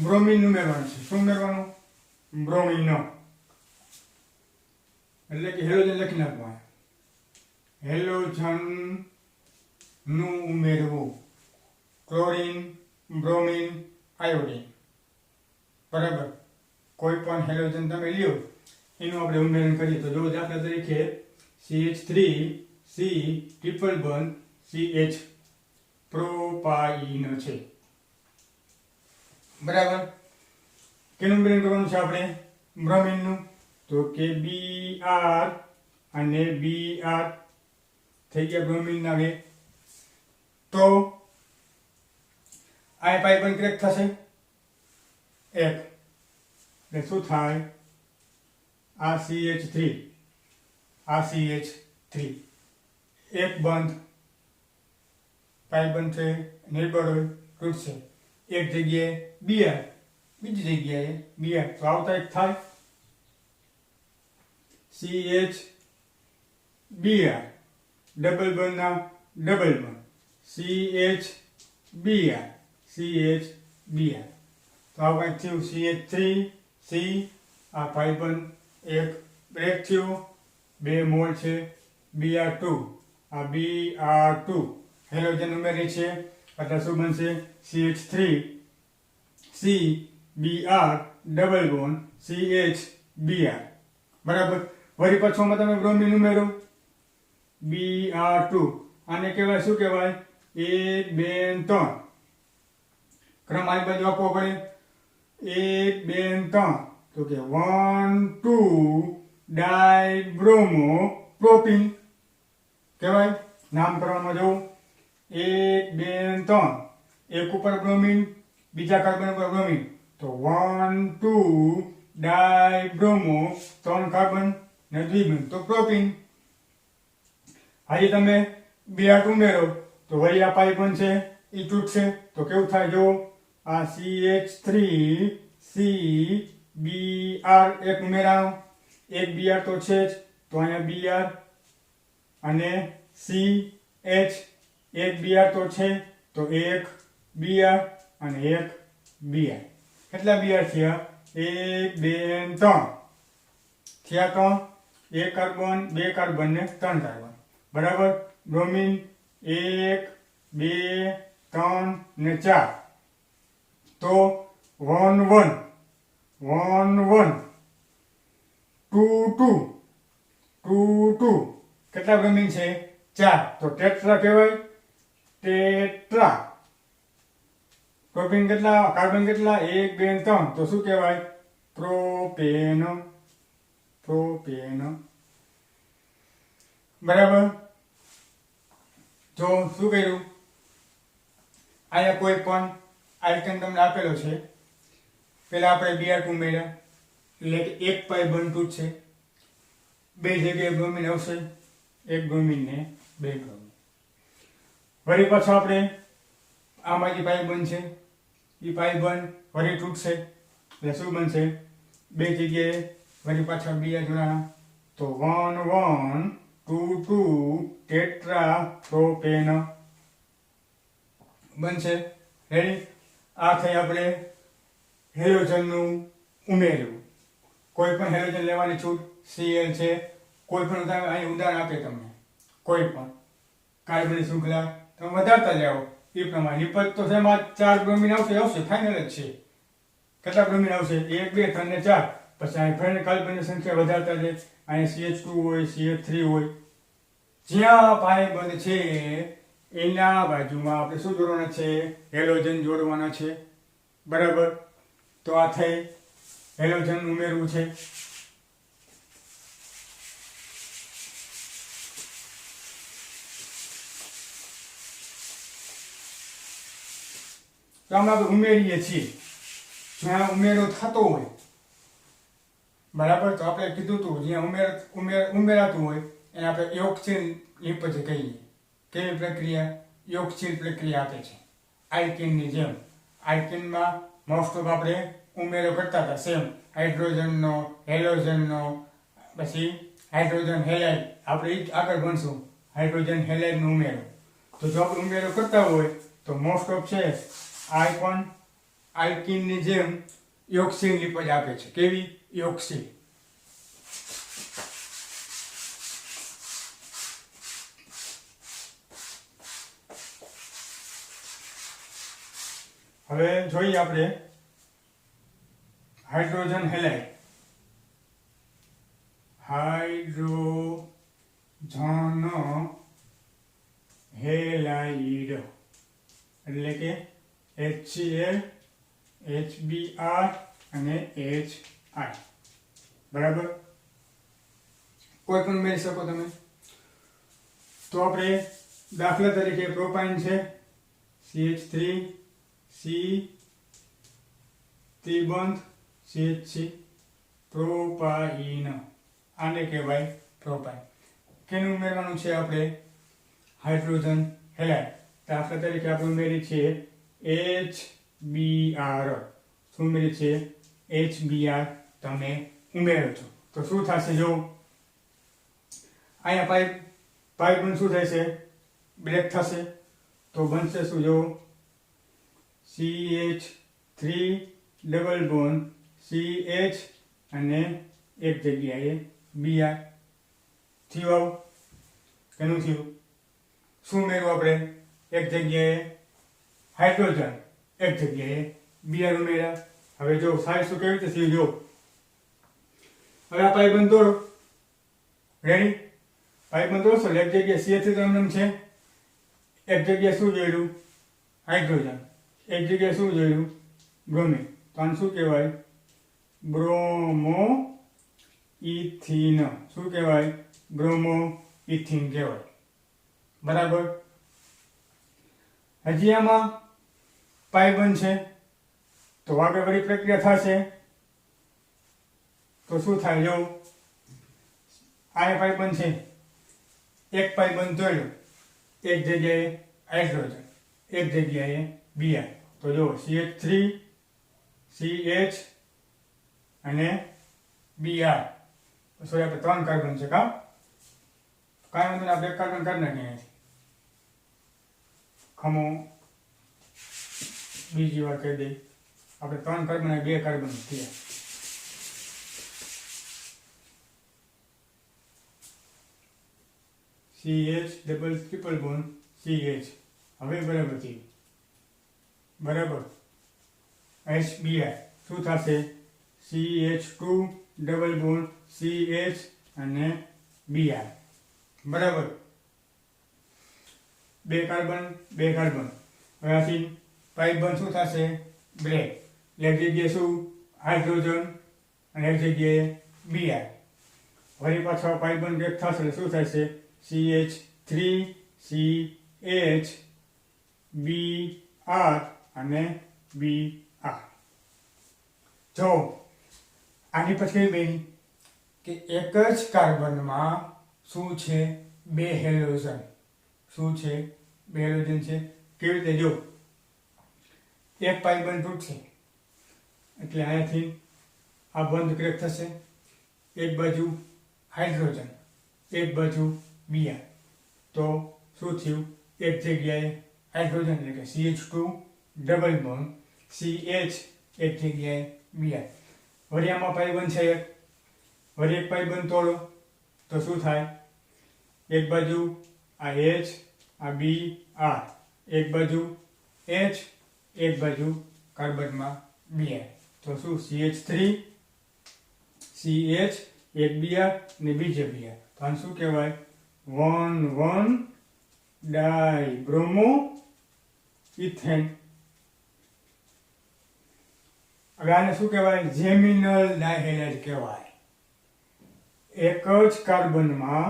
બ્રોમિન ઉમેરવાનું છે. શું ઉમેરવાનું? બ્રોમિન. એટલે કે હેલોજન લખી નાખવાનું. હેલોજન નું ઉમેરવું. Chlorine, bromine, iodine. બરાબર. કોઈ પણ હેલોજન તમે લ્યો એનું આપણે ઉમેરણ કરીએ તો જો દાખલા તરીકે CH3 C triple bond CH propyne છે. બરાબર. કેનું ઉમેરણ કરવાનું છે આપણે? બ્રોમિનનું. તો કે Br અને Br થઈ ગયા બ્રોમિન ના બે. તો આ પાઇપ ક્રેક થશે એક. એટલે શું થાય? આ CH3 એક બંધ પાઇપ બનશે, નિર્બળ હોય તૂટશે. એક જગ્યાએ Br, બીજી જગ્યાએ Br તો આવતા એક થાય CH Br ડબલ બંધ ના ડબલ બંધ CH Br તો આ કંઈક થયું CH3 C. આ પાઇપ એક બ્રેક થયું. 2 મોલ છે Br2. આ Br2 હેલોજન ઉમેરી છે એટલે શું બનશે? CH3 C Br double bond CH Br. બરાબર. વળી પાછોમાં તમે બ્રોમિન ઉમેરો Br2. આને કહેવાય શું કહેવાય? 1 2 3 ક્રમ આ બાજુ આપવો પડે. 1 2 3 તો કે 1 2 ડાયબ્રોમો પ્રોપીન કહેવાય. નામકરણમાં જવું 1 2 3 એક ઉપર બ્રોમિન, બીજા કાર્બન ઉપર બ્રોમિન તો 1 2 ડાયબ્રોમો 3 કાર્બન ને દ્વિબંધ તો પ્રોપીન. હજી તમે Br2 ઉમેરો તો વળી આ પાઇપ બનશે, એ તૂટશે તો કેવું થાય? જો આ CH3 C Br એક ઉમેરાનો, એક Br તો છે જ તો અહીંયા Br અને CH એક Br તો છે તો એક Br અને એક Br. કેટલા Br થયા? 1 2 3 થયા. 3 એક કાર્બન, 2 કાર્બન ને 3 કાર્બન. બરાબર. બ્રોમિન 1 2 3 ને 4 તો 1 1 1 1 2 2 2 2 કેટલા બ્રોમિન છે? 4 તો ટેટ્રા કહેવાય. ટેટ્રા. પ્રોપેન કેટલા? કાર્બન કેટલા? 1 2 3 તો શું કહેવાય? પ્રોપેન. બરાબર. જો શું કર્યું? અહીંયા કોઈ પણ આઇકન તમને આપેલો છે. પહેલા આપણે Br2 ઉમેર્યા એટલે કે એક પાઇપ બનતું જ છે. 2 જગ્યાએ બ્રોમિન આવશે, એક બ્રોમિન ને 2 બ્રોમિન. વળી પાછો આપણે આમાં જે પાઇપ બનશે એ પાઇપ વળી તૂટશે એટલે શું બનશે? બે જગ્યાએ વળી પાછા બીજા જોડાણા તો 1 1 2 2 ટેટ્રાપ્રોપેન બનશે. રેડી? આ થઈ આપણે હેલોજનનું ઉમેર્યું. કોઈ પણ હેલોજન લેવાની છૂટ, Cl છે, કોઈ પણ અહીં ઉદાહરણ આપે તમને, કોઈ પણ કાર્બનની શૃંખલા તમે વધારતા જાઓ એ પ્રમાણે. નિપજ તો શેમાં 4 બ્રોમિન આવશે ફાઇનલ જ છે. કેટલા બ્રોમિન આવશે? 1 2 3 ને 4. પછી અહીં ફરીને કાર્બનની સંખ્યા વધારતા જાય. અહીં CH2 હોય, CH3 હોય. જ્યાં પાય બંધ છે એના બાજુમાં આપણે શું જોડવાના છે? હેલોજન જોડવાના છે. બરાબર? તો આ થઈ હેલોજન ઉમેરવું છે. તો આમાં આપણે ઉમેરીએ છીએ. જ્યાં ઉમેરો થતો હોય, બરાબર, તો આપણે કીધું હતું જ્યાં ઉમેરાતું હોય એને આપણે યોગશીલ લિપજ કહીએ. કેવી પ્રક્રિયા? યોગશીલ પ્રક્રિયા આપે છે. આલ્કીનની જેમ. આલ્કીનમાં મોસ્ટ ઓફ આપણે ઉમેરો કરતા હતા સેમ. હાઇડ્રોજનનો, હેલોજનનો, પછી હાઇડ્રોજન હેલાઇડ. આપણે એ જ આગળ ભણશું, હાઇડ્રોજન હેલાઇડનો ઉમેરો. તો જો આપણે ઉમેરો કરતા હોય તો મોસ્ટ ઓફ છે આ પણ આલ્કીનની જેમ યોગશીલ લિપજ આપે છે. કેવી? યોગશીલ. હવે જોઈએ આપણે હાઇડ્રોજન હેલાઇડ. હાઇડ્રોજન હેલાઇડ એટલે કે HCl, HBr અને HI. બરાબર? કોઈ પણ ઉમેરી શકો તમે. તો આપણે દાખલા તરીકે પ્રોપાઇન છે, CH3 C ત્રિબંધ CH3 પ્રોપાઇન. આને કહેવાય પ્રોપાઇન. કેનું ઉમેરવાનું છે આપણે? Hydrogen halide. દાખલા તરીકે આપણે ઉમેરી છે HBr. શું ઉમેરી છે? HBr તમે ઉમેરો છો તો શું થશે? જો અહીંયા પાઇપ પણ શું થશે? બ્રેક થશે. તો બનશે શું? જો CH3 ડબલ બોન્ડ CH અને એક જગ્યાએ Br થયું. કેનું થયું? શું ઉમેરવું આપણે? એક જગ્યાએ હાઇડ્રોજન, એક જગ્યાએ Br ઉમેર્યા. હવે જો સાઈડ શું કેવી રીતે થયું? જો હવે આ પાઇપ બંધ દોરો. રેડી? પાઇપ બંધ દોરશો એટલે એક જગ્યાએ CH3 એમ છે, એક જગ્યાએ શું જોયેલું? હાઇડ્રોજન, એક જગ્યાએ શું જોયું? બ્રોમિન. તો આને શું કહેવાય? Bromo ethene. શું કહેવાય? બ્રોમો ઇથિન કહેવાય. બરાબર? હજી આમાં પાઇબન છે તો આગળ વળી પ્રક્રિયા થશે તો શું થાય? જો આ પાઇબન છે, એક પાઇબન જોડ્યો, એક જગ્યાએ હાઇડ્રોજન, એક જગ્યાએ Br. તો જો CH3 CH અને Br. સોરી, આપણે 3 કાર્બન છે. કાં કાંઈ વાંધો નહીં, આપણે 1 કાર્બન કાઢી નાખીએ અહીંયાથી. ખમો બીજી વાર કહી દઈએ, આપણે 3 કાર્બન અને 2 કાર્બન થયા. CH double triple bond CH. હવે બરાબર થયું. બરાબર? HBr શું થશે? CH2 ડબલ બોન્ડ CH અને Br. બરાબર? 2 કાર્બન 2 કાર્બન. હવે આથી પાઇબન શું થશે? બ્રેક. એક જગ્યાએ શું? હાઇડ્રોજન અને એક જગ્યાએ Br. વળી પાછો પાઇબન બ્રેક થશે એટલે શું થશે? CH3 CH Br અને Br. જો આની પછી બેન કે એક જ કાર્બનમાં શું છે? 2 હેલોજન. શું છે? 2 હેલોજન છે. કેવી રીતે? જો એક પાઇબન તૂટશે એટલે અહીંયાથી આ બંધ ક્રેક થશે, એક બાજુ હાઇડ્રોજન એક બાજુ Br, તો શું થયું, એક જગ્યાએ હાઇડ્રોજન એટલે કે CH2 ડબલ બોન્ડ CH, એક જગ્યાએ Br. વળી આમાં પાઈ બનશે એક, વળી એક પાઈ બંધ તોડો તો શું થાય, એક બાજુ આ H, આ Br, એક બાજુ H, એક બાજુ કાર્બનમાં Br, તો શું CH3 CH, એક Br ને બીજે Br, તો આને શું કહેવાય, 1,1 ડાઇબ્રોમો ઇથેન. હવે આને શું કહેવાય, જેમિનલ ડાયહેલાઇડ કહેવાય. એક જ કાર્બનમાં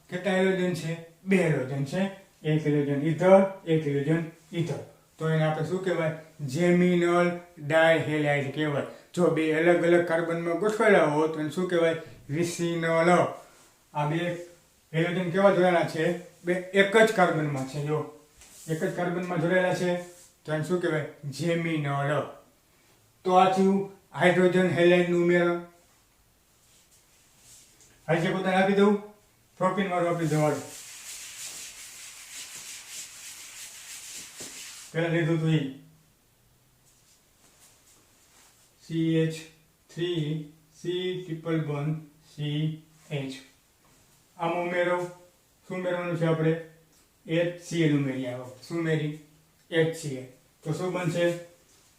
કેટલા હાઇડ્રોજન છે, 2 હાઇડ્રોજન છે, એક હાઇડ્રોજન ઇથર, એક હાઇડ્રોજન ઇથર, તો એને આપણે શું કહેવાય, જેમિનલ ડાયહેલાઇડ કહેવાય. જો બે અલગ અલગ કાર્બનમાં ગોઠવાયેલા હોય તો એને શું કહેવાય, વિસિનલ. આ બે હાઇડ્રોજન કેવા જોડાયેલા છે, બે એક જ કાર્બનમાં છે, જો એક જ કાર્બનમાં જોડાયેલા છે તો એને શું કહેવાય, જેમિનલ. તો આ થયું હાઇડ્રોજન હેલાઇડનું ઉમેરણ. આજે પોતાને આપી દઉં, પ્રોપીન વાળું આપી દઉં. પહેલા લીધું હતું એ CH3C ટ્રિપલ બોન્ડ CH. આમાં ઉમેરો, શું ઉમેરવાનું છે આપણે, HCl ઉમેરી. આવો શું ઉમેરી, HCl, તો શું બનશે,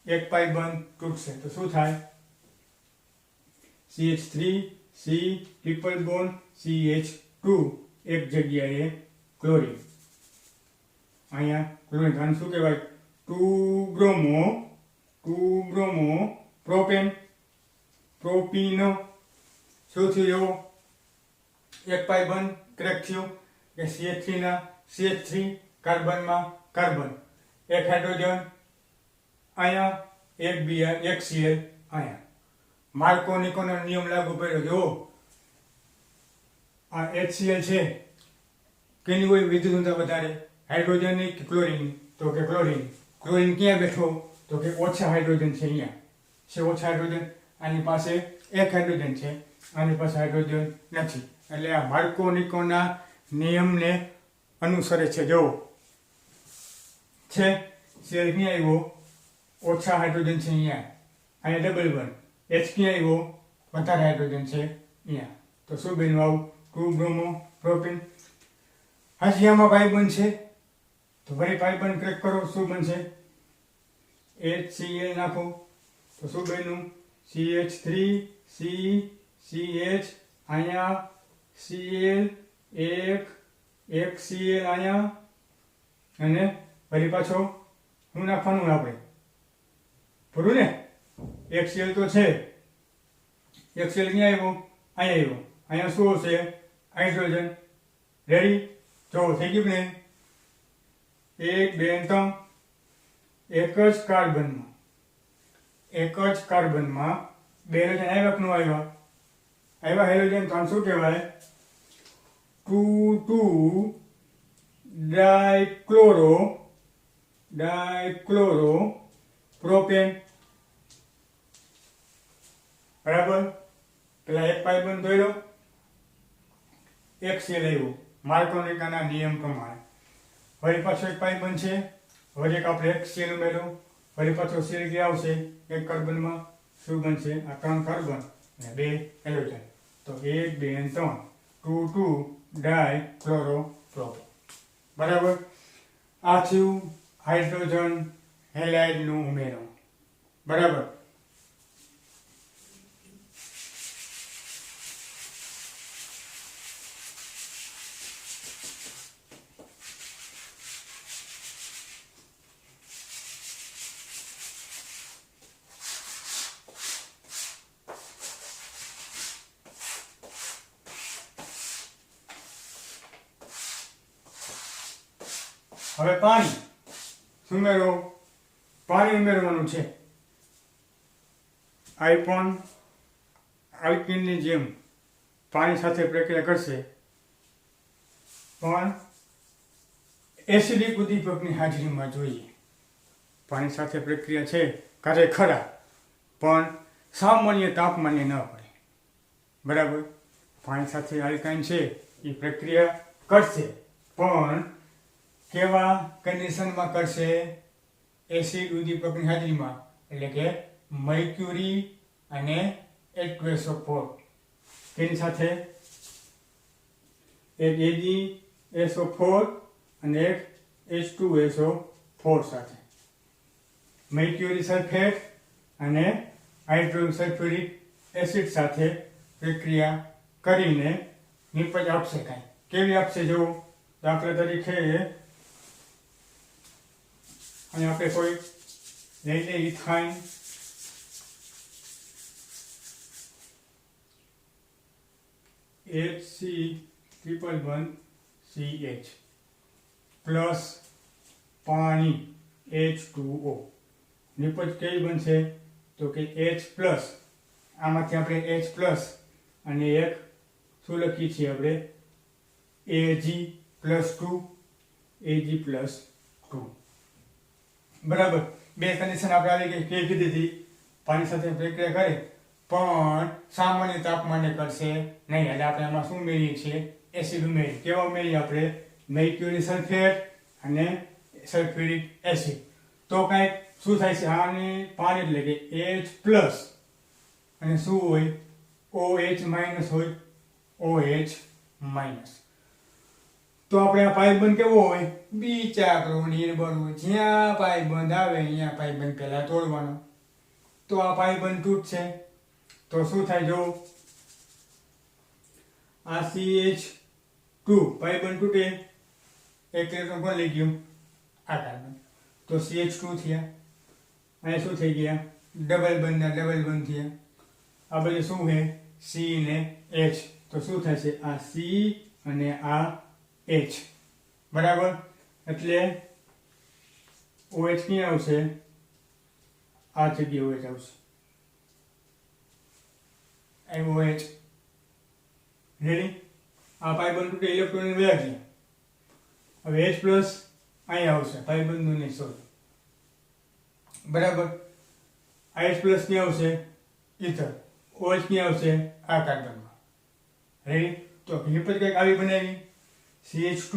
એક પાઈ બંધ તૂટશે તો શું થાય, CH3C ટ્રિપલ બોન્ડ CH2, એક જગ્યાએ ક્લોરીન, અહીંયા ક્લોરીન, આને શું કહેવાય, 2 બ્રોમો પ્રોપેન પ્રોપીન. શું થયું, એવો એક પાઈ બંધ ક્રેક થયું કે CH3 ના CH3 કાર્બનમાં કાર્બન, એક હાઇડ્રોજન અહીંયા, એક Br, એક Cl અહીંયા. માર્કોનિકોનો નિયમ લાગુ પડ્યો. જો આ HCl છે, કેની હોય વિદ્યુત ઊર્જા વધારે, હાઇડ્રોજનની કે ક્લોરીન, તો કે ક્લોરીન. ક્લોરીન ક્યાં બેઠો, તો કે ઓછા હાઇડ્રોજન છે, અહીંયા છે ઓછા હાઇડ્રોજન, આની પાસે એક હાઇડ્રોજન છે, આની પાસે હાઇડ્રોજન નથી, એટલે આ માર્કોનિકોના નિયમને અનુસરે છે. જો છે સેલ ક્યાં આવ્યો, ઓછા હાઇડ્રોજન છે અહીંયા, અહીંયા ડબલ બોન્ડ, H ક્યાં આવ્યો, વધારે હાઇડ્રોજન છે અહીંયા, તો શું બન્યું આવું, 2 બ્રોમો પ્રોપીન. હજી આમાં પાઈ બનશે તો ફરી પાઈ બંધ ક્રેક કરો, શું બનશે, HCl નાખો તો શું બન્યું, CH3C CH, અહીંયા Cl, એક Cl અહીંયા, અને ફરી પાછો શું નાખવાનું આપણે, પૂરું ને, એક Cl તો છે, એક Cl ક્યાં આવ્યો, અહીંયા આવ્યો, અહીંયા શું હશે, હાઇડ્રોજન. રેડી, જો થઈ ગયું ને, 1 2 3, એક જ કાર્બનમાં 2 હાઇડ્રોજન આવ્યા, હાઇડ્રોજન, તો શું કહેવાય, 2 ડાઇક્લોરો પ્રોપેન. બરાબર, પેલા એક પાઈ બંધ ધોઈ લો, એક Cl આવ્યું માર્કોનિકાના નિયમ પ્રમાણે, વળી પાછો એક પાઈ બંધ છે, વળી એક આપણે એક Cl ઉમેરો, વળી પાછો Cl ક્યાં આવશે, એક કાર્બનમાં, શું બનશે, આ 3 કાર્બન અને 2 હાઇડ્રોજન, તો 1 2 3, 2 ડાઇક્લોરો પ્રોપેન. બરાબર, આ થયું હાઇડ્રોજન હેલાઇડનું ઉમેરણ. બરાબર, હવે પાણી ઉમેરો, પાણી ઉમેરવાનું છે. આઇપોન આલ્કીનની જેમ પાણી સાથે પ્રક્રિયા કરશે, પણ એસિડિક ઉદ્દીપકની હાજરીમાં જોઈએ. પાણી સાથે પ્રક્રિયા છે કરે ખરા, પણ સામાન્ય તાપમાને ન પડે, બરાબર. પાણી સાથે આલ્કાઇન છે એ પ્રક્રિયા કરશે, પણ કેવા કન્ડિશનમાં કરશે? એસિડ ઉદ્દીપકની હાજરીમાં, એટલે કે મર્ક્યુરી અને H2SO4 તેની સાથે એક AgSO4 અને એક H2SO4 સાથે મર્ક્યુરી સલ્ફેટ અને હાઇડ્રોજન સલ્ફ્યુરિક એસિડ સાથે પ્રક્રિયા કરીને નિપજ આપશે. કાંઈ કેવી આપશે? જો દાખલા તરીકે અને આપણે કોઈ લઈ લે ઇથાઇન HC111CH પ્લસ પાણી H2O. નિપજ કેવી બનશે? તો કે H પ્લસ, આમાંથી આપણે H પ્લસ અને એક શું લખીએ છીએ આપણે? Ag+2 બરાબર. બે કન્ડિશન આપણે આવી ગઈ. કે કીધી હતી પાણી સાથે પ્રક્રિયા કરે પણ સામાન્ય તાપમાને કરશે નહીં, એટલે આપણે આમાં શું ઉમેરીએ છીએ? એસિડ ઉમેરીએ. કેવા ઉમેરીએ આપણે? મર્ક્યુરી સલ્ફેટ અને સલ્ફ્યુરિક એસિડ. તો કાંઈક શું થાય છે? આની પાણી એટલે કે H પ્લસ અને શું હોય? OH માઇનસ હોય, OH માઇનસ. તો આપણે આ પાઇપબંધ કેવો હોય? બીચાકડો નિર્બળ હોય. જ્યાં પાઇપબંધ આવે અહીંયા પાઇપબંધ પહેલા તોડવાનો. તો આ પાઇપબંધ તૂટશે તો શું થાય? જો આ CH2 પાઇપબંધ તૂટે, એક ઇલેક્ટ્રોન કોણ લઈ ગયું? આ કાર્બન. તો CH2 થયા. અહીંયા શું થઈ ગયા? ડબલ બંધના ડબલ બંધ થયા. આ બધું શું છે? C ને H. તો શું થશે? આ C અને આ H, બરાબર. એટલે OH ક્યાં આવશે? આ જગ્યાએ OH આવશે. OH ready. આ પાઇપબંધ તૂટે, ઇલેક્ટ્રોન વયા ગયા. હવે H પ્લસ અહીંયા આવશે, પાઇપબંધનું નહીં, સોરી, બરાબર. આ H પ્લસ ક્યાં આવશે? ઇથર. OH ક્યાં આવશે? આ કાર્બનમાં. રેડી. તો નિપજ કંઈક આવી બનાવી. CH2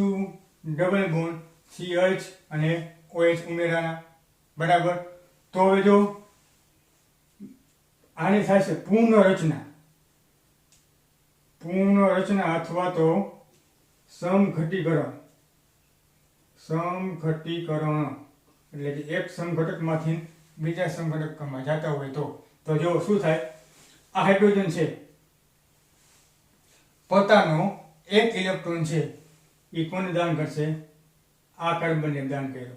ડબલ બોન્ડ CH અને OH ઉમેરાના, બરાબર. તો હવે જો આની થાય છે પુનઃરચના અથવા તો સમઘટીકરણ. એટલે કે એક સમઘટકમાંથી બીજા સમઘટકમાં જતા હોય તો જો શું થાય? આ હાઇડ્રોજન છે, પોતાનો એક ઇલેક્ટ્રોન છે એ કોને દાન કરશે? આ કાર્બનને દાન કર્યો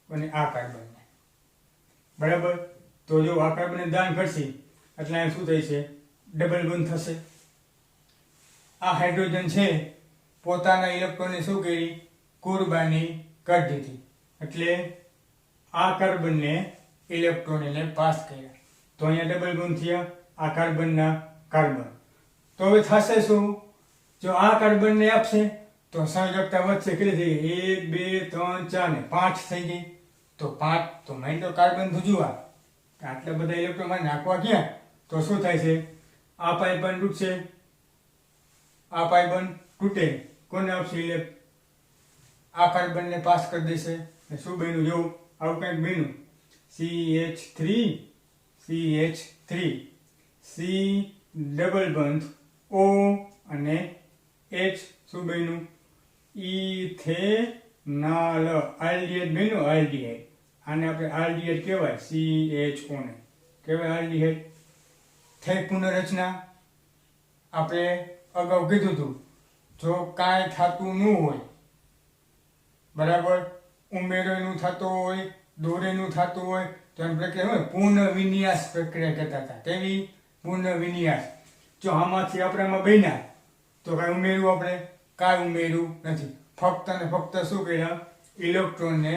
અને આ કાર્બનને, બરાબર. તો જો આ કાર્બનને દાન કરશે એટલે અહીં શું થાય છે? ડબલ બંધ થશે. આ હાઇડ્રોજન છે પોતાના ઇલેક્ટ્રોનને શું કરી? કુરબાની કરી દીધી. એટલે આ કાર્બનને ઇલેક્ટ્રોનને પાસ કર્યા. તો અહીંયા ડબલ બંધ થયા આ કાર્બનના કાર્બન. તો હવે થશે શું? જો આ કાર્બનને આપશે તો સંયોજકતા વધશે. કેટલી થઈ ગઈ? 1 2 3 4 ને 5 થઈ ગઈ. તો 5 તો માની તો કાર્બન ધુજવા આટલા બધા ઇલેક્ટ્રોન માં નાખવા ક્યાં? તો શું થાય છે? આ પાઇપબંધ તૂટશે, આ પાઇપબંધ તૂટે, કોને આપશે? આ કાર્બનને પાસ કરી દેશે. શું બન્યું? જો આવું કંઈક બન્યું. CH3 C ડબલ બંધ O અને H શું બન્યું? ઇથેનોલ. આલ્ડિહાઇડ બન્યું. આલ્ડિહાઇડ. આને આપણે આલ્ડિહાઇડ કહેવાય. CHO ને કહેવાય આલ્ડિહાઇડ. થઈ પુનઃરચના. આપણે અગાઉ કીધું હતું, જો કાંઈ થતું ન હોય, બરાબર, ઉમેરોનું થતો હોય, દોરેનું થતું હોય તો એની પ્રક્રિયા હોય પુનઃવિન્યાસ પ્રક્રિયા કહેતા હતા. કેવી? પુનઃવિન્યાસ. જો આમાંથી આપણામાં બન્યા તો કાંઈ ઉમેર્યું? આપણે કાંઈ ઉમેર્યું નથી. ફક્ત ને ફક્ત શું કર્યા? ઇલેક્ટ્રોનને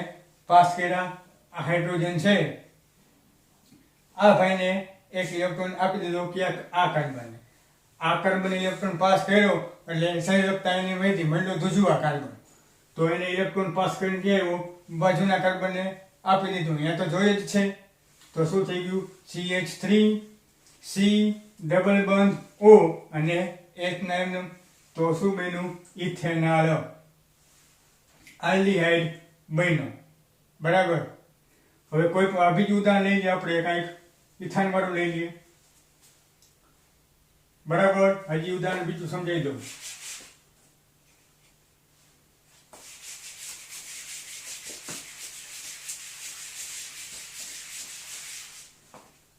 પાસ કર્યા. આ હાઇડ્રોજન છે, આ ભાઈને એક ઇલેક્ટ્રોન આપી દીધો ક્યાંક આ કાર્બનને. આ કાર્બન ઇલેક્ટ્રોન પાસ કર્યો એટલે સંયોજકતા એની વધી, મંડ્યો ધુજવા કાર્બન. તો એને ઇલેક્ટ્રોન પાસ કરીને કે બાજુના કાર્બનને આપી દીધું. અહીંયા તો જોઈએ જ છે. તો શું થઈ ગયું CH3 C ડબલ બંધ O અને H ના એમનેમ તો શું બન્યું ઇથેનોલ આલ્ડીહાઇડ બન્યો બરાબર. હવે કોઈ પણ બીજું ઉદાહરણ લઈ લઈએ આપણે કાંઈક ઇથાન વાળું લઈ લઈએ બરાબર. હજી ઉદાહરણ બીજું સમજાવી દઉં.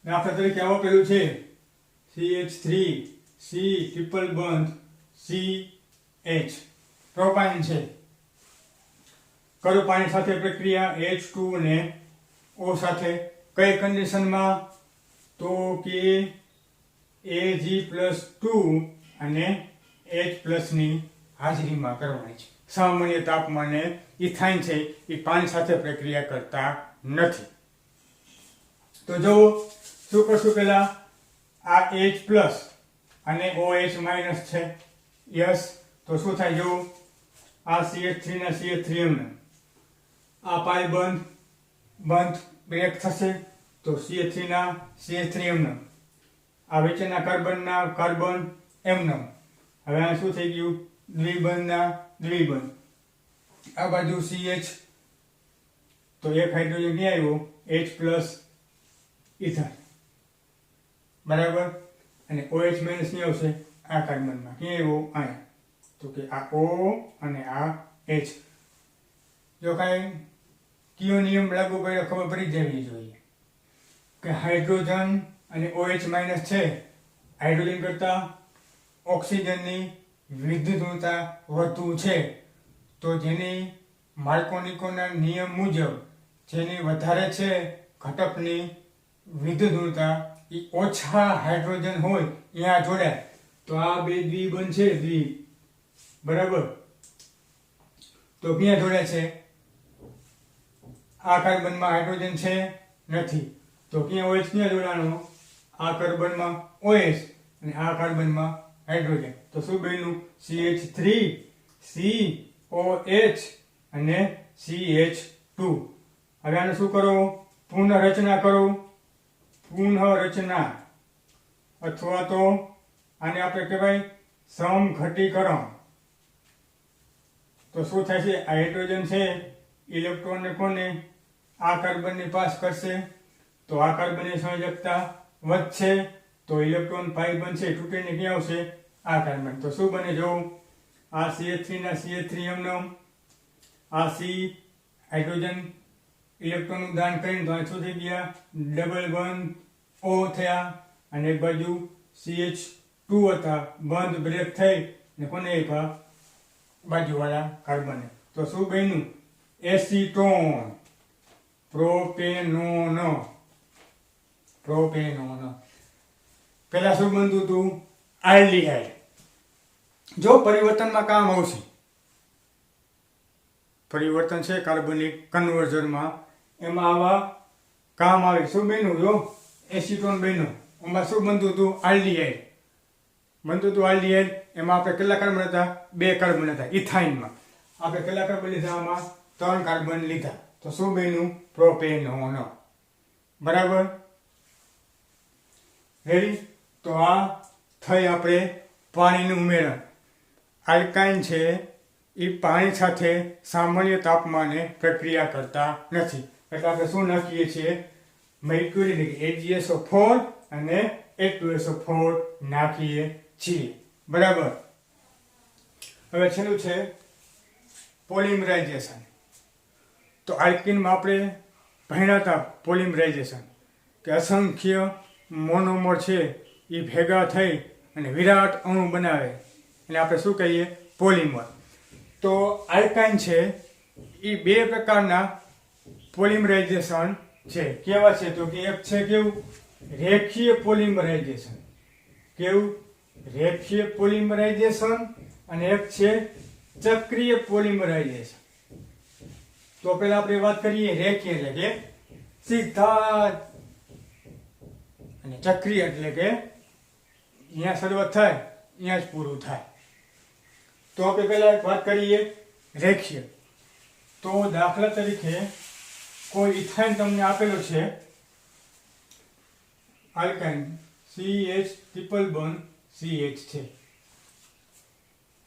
દાખલા તરીકે આવો પેલું છે CH3 C ટ્રિપલ બંધ CH પ્રોપાઇન છે. કયું પાણી સાથે પ્રક્રિયા H2 અને O સાથે કઈ કન્ડિશનમાં તો કે Ag+2 અને H+ ની હાજરીમાં કરવાની છે. સામાન્ય તાપમાને ઇથાઇન છે એ પાણી સાથે પ્રક્રિયા કરતા નથી. તો જો શું કરશું પેલા આ H+ અને OH- છે યસ. તો શું થાય જો આ CH3 ના CH3 એમને આ પાઈ બંધ બ્રેક થશે તો CH3 ના CH3 એમને આ વચ્ચેના કાર્બનના કાર્બન એમને હવે આ શું થઈ ગયું દ્વિબંધના દ્વિબંધ આ બાજુ CH તો એક હાઇડ્રોજન ક્યાં આવ્યો H+ ઇથર બરાબર અને OH- ની આવશે આ કાર્બનમાં ક્યાં આવ્યો અહીંયા તો કે આ O અને આ H. જો કાંઈ કયો નિયમ લાગુ પડ્યો ખબર પડી જવી જોઈએ કે હાઇડ્રોજન અને OH- છે હાઇડ્રોજન કરતા ઓક્સિજનની વિદ્યુતતા વધુ છે તો જેની માર્કોનિકોના નિયમ મુજબ જેની વધારે છે ઘટકની વિદ્યુતતા એ ઓછા હાઇડ્રોજન હોય ત્યાં જોડાય તો આ બે દ્વિબંધ છે દ્વિ બરાબર તો ક્યાં જોડે છે આ કાર્બનમાં હાઇડ્રોજન છે નથી તો ક્યાં OH ક્યાં જોડાણો આ કાર્બનમાં OH અને આ કાર્બનમાં હાઇડ્રોજન તો શું બન્યું CH3 COH અને CH2. હવે આને શું કરો પુનઃરચના કરો પુનઃરચના અથવા તો આને આપણે કહેવાય સમઘટીકરણ. તો શું થાય છે આ હાઇડ્રોજન છે ઇલેક્ટ્રોનને કોને આ કાર્બનની પાસ કરશે તો આ કાર્બનની સંયોજકતા વધશે તો ઇલેક્ટ્રોન પાઈ બનશે તૂટીને ક્યાં આવશે આ કાર્બન. તો શું બને જો આ CH3 ના CH3 એમનો આ C હાઇડ્રોજન ઇલેક્ટ્રોનનું દાન કરીને તો આ શું થઈ ગયા ડબલ બંધ O થયા અને એક બાજુ CH2 હતા બંધ બ્રેક થઈ ને કોને આપ્યા બાજુવાળા કાર્બન. તો શું બન્યું એસીટોન પ્રોપેનોન પેલા શું બનતું હતું આલ્ડીહાઇડ. જો પરિવર્તનમાં કામ આવશે પરિવર્તન છે કાર્બનિક કન્વર્ઝનમાં એમાં આવા કામ આવે. શું બન્યું જો એસીટોન બન્યું એમાં શું બનતું હતું આલ્ડીહાઇડ બનતું હતું આલ્ડીહાઇડ. એમાં આપણે કેટલા કાર્બન હતા 2 કાર્બન હતા ઇથાઇનમાં આપણે કેટલા કાર્બન લીધા આમાં 3 કાર્બન લીધા તો શું બન્યું પ્રોપેનોન બરાબર રેડી. તો આ થઈ આપણે પાણીનું ઉમેરણ. આલ્કાઇન છે એ પાણી સાથે સામાન્ય તાપમાને પ્રક્રિયા કરતા નથી એટલે આપણે શું નાખીએ છીએ મર્ક્યુરી AgSO4 અને H2SO4 નાખીએ છીએ બરાબર. હવે છેલ્લું છે પોલિમરાઇઝેશન. તો આલ્કીનમાં આપણે ભણ્યા હતા પોલિમરાઇઝેશન કે અસંખ્ય મોનોમર છે એ ભેગા થઈ અને વિરાટ અણુ બનાવે એટલે આપણે શું કહીએ પોલિમર. તો આલ્કાઇન છે એ 2 પ્રકારના પોલિમરાઇઝેશન છે. કેવા છે તો કે એક છે કેવું રેખીય પોલિમરાઇઝેશન કેવું રેખીય પોલિમરાઇઝેશન અને એક છે ચક્રીય પોલિમરાઇઝેશન. તો પહેલા આપણે વાત કરીએ રેખીય એટલે કે સીધા અને ચક્રીય એટલે કે અહીંયા શરૂઆત થાય અહીંયા જ પૂરું થાય. તો આપણે પહેલા વાત કરીએ રેખીય. તો દાખલા તરીકે કોઈ ઇથાઇન તમને આપેલો છે alkyne CH triple bond CH છે.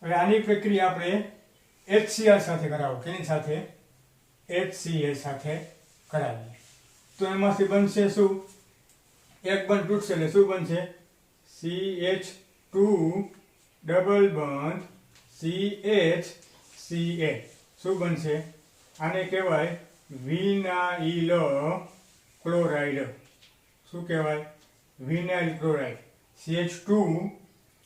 હવે આની પ્રક્રિયા આપણે HCl સાથે કરાવો. કેની સાથે? HCl સાથે કરાવીએ તો એમાંથી બનશે શું? એક બંધ તૂટશે એટલે શું બનશે? CH2 ડબલ બંધ CHCl. શું બનશે? આને કહેવાય વિનાઇલ ક્લોરાઇડ. શું કહેવાય? Vinyl chloride. CH2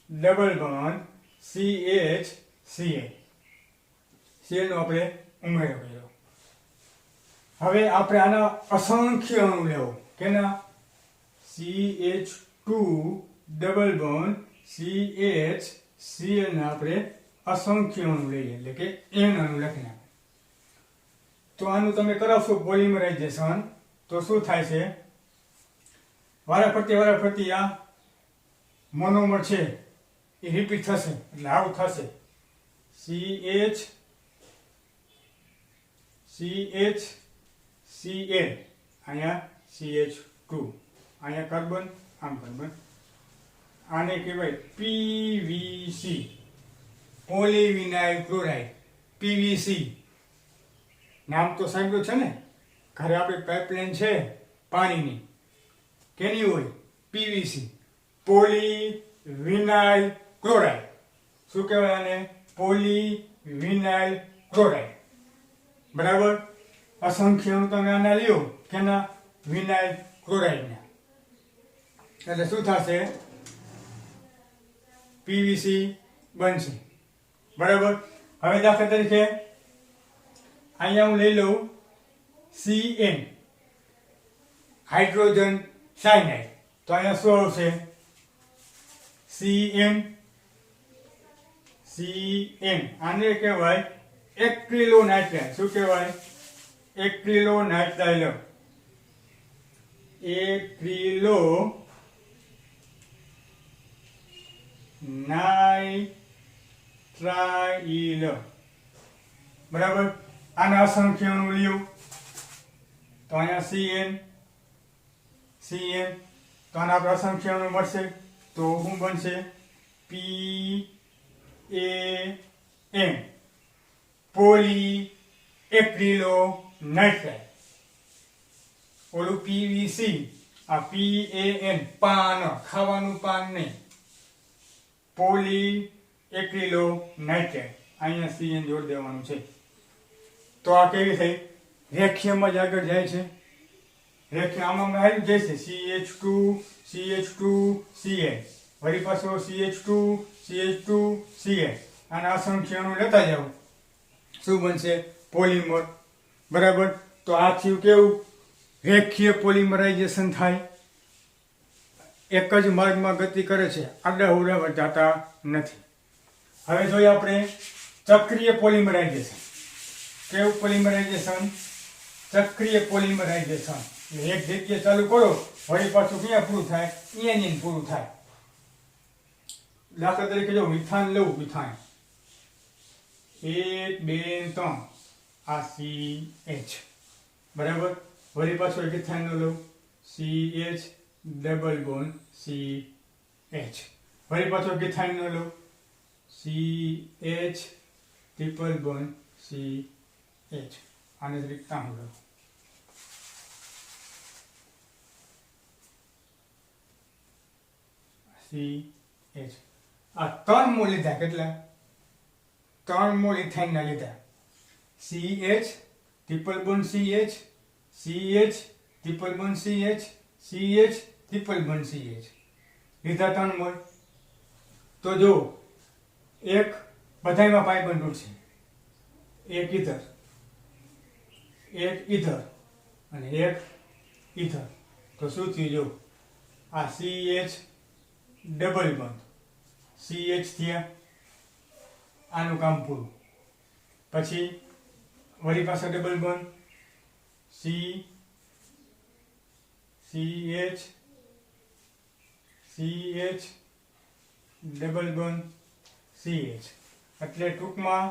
ડબલ બંધ CHCl. Cl નો આપણે ઉમેરો કર્યો. હવે આપણે આના અસંખ્ય અણુ લેવો. કેના? CH2 ડબલ બોન્ડ CHCl ના આપણે અસંખ્ય અણુ લઈએ એટલે કે n અણુ લખી નાખો. તો આનું તમે કરાવશો પોલિમરાઇઝેશન તો શું થાય છે? વારાફરતી આ મોનોમર છે એ રિપીટ થશે એટલે આવું થશે. CHCl અહીંયા CH2 અહીંયા કાર્બન આમ કાર્બન. આને કહેવાય PVC પોલીવિનાઇલ ક્લોરાઇડ. PVC નામ તો સાંભળ્યું છે ને? ઘરે આપણે પાઇપલાઇન છે પાણીની, કેની હોય? PVC polyvinyl chloride. શું કહેવાય આને? Polyvinyl chloride. બરાબર. અસંખ્ય અણુ તમે આના લ્યો. કેના? વિનાઇલ ક્લોરાઇડના. એટલે શું થશે? PVC બનશે. બરાબર. હવે દાખલા તરીકે અહીંયા હું લઈ લઉં CN હાઇડ્રોજન સાયનાઇડ. તો અહીંયા શું આવશે? CN આને કહેવાય એક્રિલોનાઇટ્રાઇલ. શું કહેવાય? એક્રિલોનાઇટ્રાઇલ. એક્રિલોનાઇટ્રાઇલ. બરાબર. આના અસંખ્ય અણુ લ્યો તો અહીંયા CN તો આના આપણે અસંખ્ય અણુ મળશે તો શું બનશે? PAN poly acrylonitrile. ઓલું PVC આ PAN પાન, ખાવાનું પાન નહીં. Poly acrylonitrile. અહીંયા CN જોડી દેવાનું છે. તો આ કેવી થઈ? રેખીયમાં જ આગળ જાય છે. રેખીય આમાં આવી જાય છે. CH2 CN વળી પાછો CH2 CN. આના અસંખ્ય અણુ લેતા જાવ. શું બનશે? પોલિમર. બરાબર. તો આ થયું કેવું? રેખીય પોલિમરાઇઝેશન થાય. એક જ માર્ગમાં ગતિ કરે છે, આડા અવડા જતા નથી. હવે જોઈએ આપણે ચક્રીય પોલિમરાઇઝેશન. કેવું પોલિમરાઇઝેશન? ચક્રીય પોલિમરાઇઝેશન. એક જગ્યાએ ચાલુ કરો વળી પાછું ક્યાં પૂરું થાય? અહીંયા પૂરું થાય. દાખલા તરીકે જો મિથાન લઉં. મિથાન 1 2 3 આ CH. બરાબર. વળી પાછો એક ઇથાઇન નો લઉં. CH double bond CH. વળી પાછો એક ઇથાઇન નો લઉં. CH triple bond CH. આને રીતના હું લઉં. CH. આ 3 મોલ લીધા. કેટલા? 3 મોલ ઇથાઇન ના લીધા. CH triple bond CH triple bond CH triple bond CH લીધા 3 મોલ. તો જો એક બધાયમાં પાઈ બંધ છે. એક ઈધર અને એક ઈથર. તો શું થયું? જો આ CH ડબલ બંધ CH થયા. આનું કામ પૂરું. પછી વળી પાછા ડબલ બંધ CH ડબલ બંધ CH. એટલે ટૂંકમાં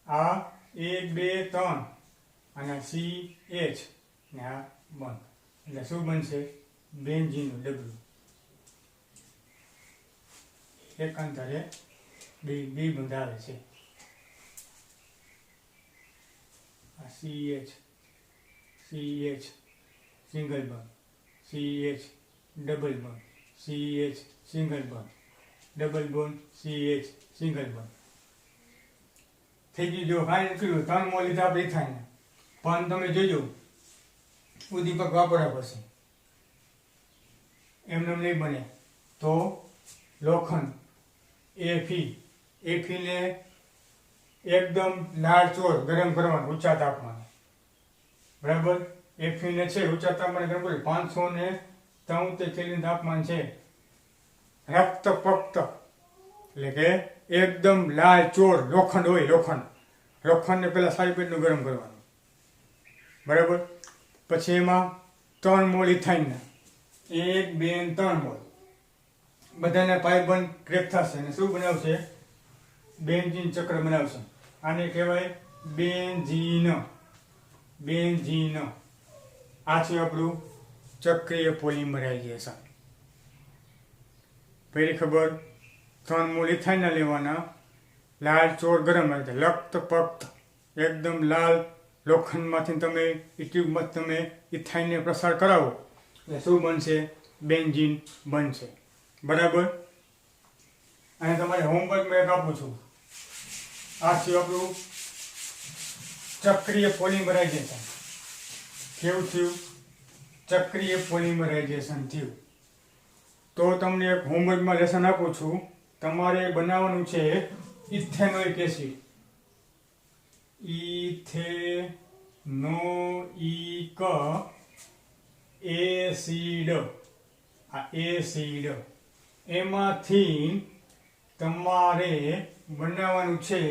આ 1 2 3 અને CH ને આ બંધ. એટલે શું બનશે? બેન્ઝીનનું ડબલું એકાંતરે બી બંધાવે છે. આ CH single bond, CH double bond, CH single bond, double bond, CH single bond. થઈ ગયું. જો કાંઈ નીકળ્યું 3 મોલ લીધા આપણે ઇથાઇનના, પણ તમે જોજો ઉદ્દીપક વાપરવા પડશે, એમને નહીં બને. તો લોખંડ Fe ને એકદમ લાળચોળ ગરમ કરવાનું ઊંચા તાપમાને, બરાબર. Fe ને છે ઊંચા તાપમાને ગરમ કરી 573 કેલ્વિન તાપમાન છે. રક્તપક્ત એટલે કે એકદમ લાળચોળ લોખંડ હોય, લોખંડને પહેલા સારી પેટનું ગરમ કરવાનું, બરાબર. પછી એમાં 3 મોલ ઇથાઇનના, 1 2 3 મોલ બધાના પાઇબંધ ક્રેક થશે અને શું બનાવશે? બેન્ઝીન ચક્ર બનાવશે. આને કહેવાય બેન્ઝીન. આ છે આપણું ચક્રીય પોલિમરાઇઝેશન. પહેલી ખબર, 3 મોલ ઇથાઇનના લેવાના, લાલ ચોર ગરમ રહે, લખતપખ્ત એકદમ લાલ લોખંડમાંથી તમે ટ્યુબમાં તમે ઇથાઇનને પ્રસાર કરાવો એટલે શું બનશે? બેન્ઝીન બનશે, બરાબર. અને તમારે હોમવર્કમાં એક આપું છું. આ છે આપણું ચક્રીય પોલિમરાઇઝેશન. કેવું થયું? ચક્રીય પોલિમરાઇઝેશન થયું. તો તમને એક હોમવર્કમાં લેસન આપું છું. તમારે બનાવવાનું છે ઇથેનોઇક એસિડ. Ethanoic acid. આ એસિડ એમાંથી તમારે બનાવવાનું છે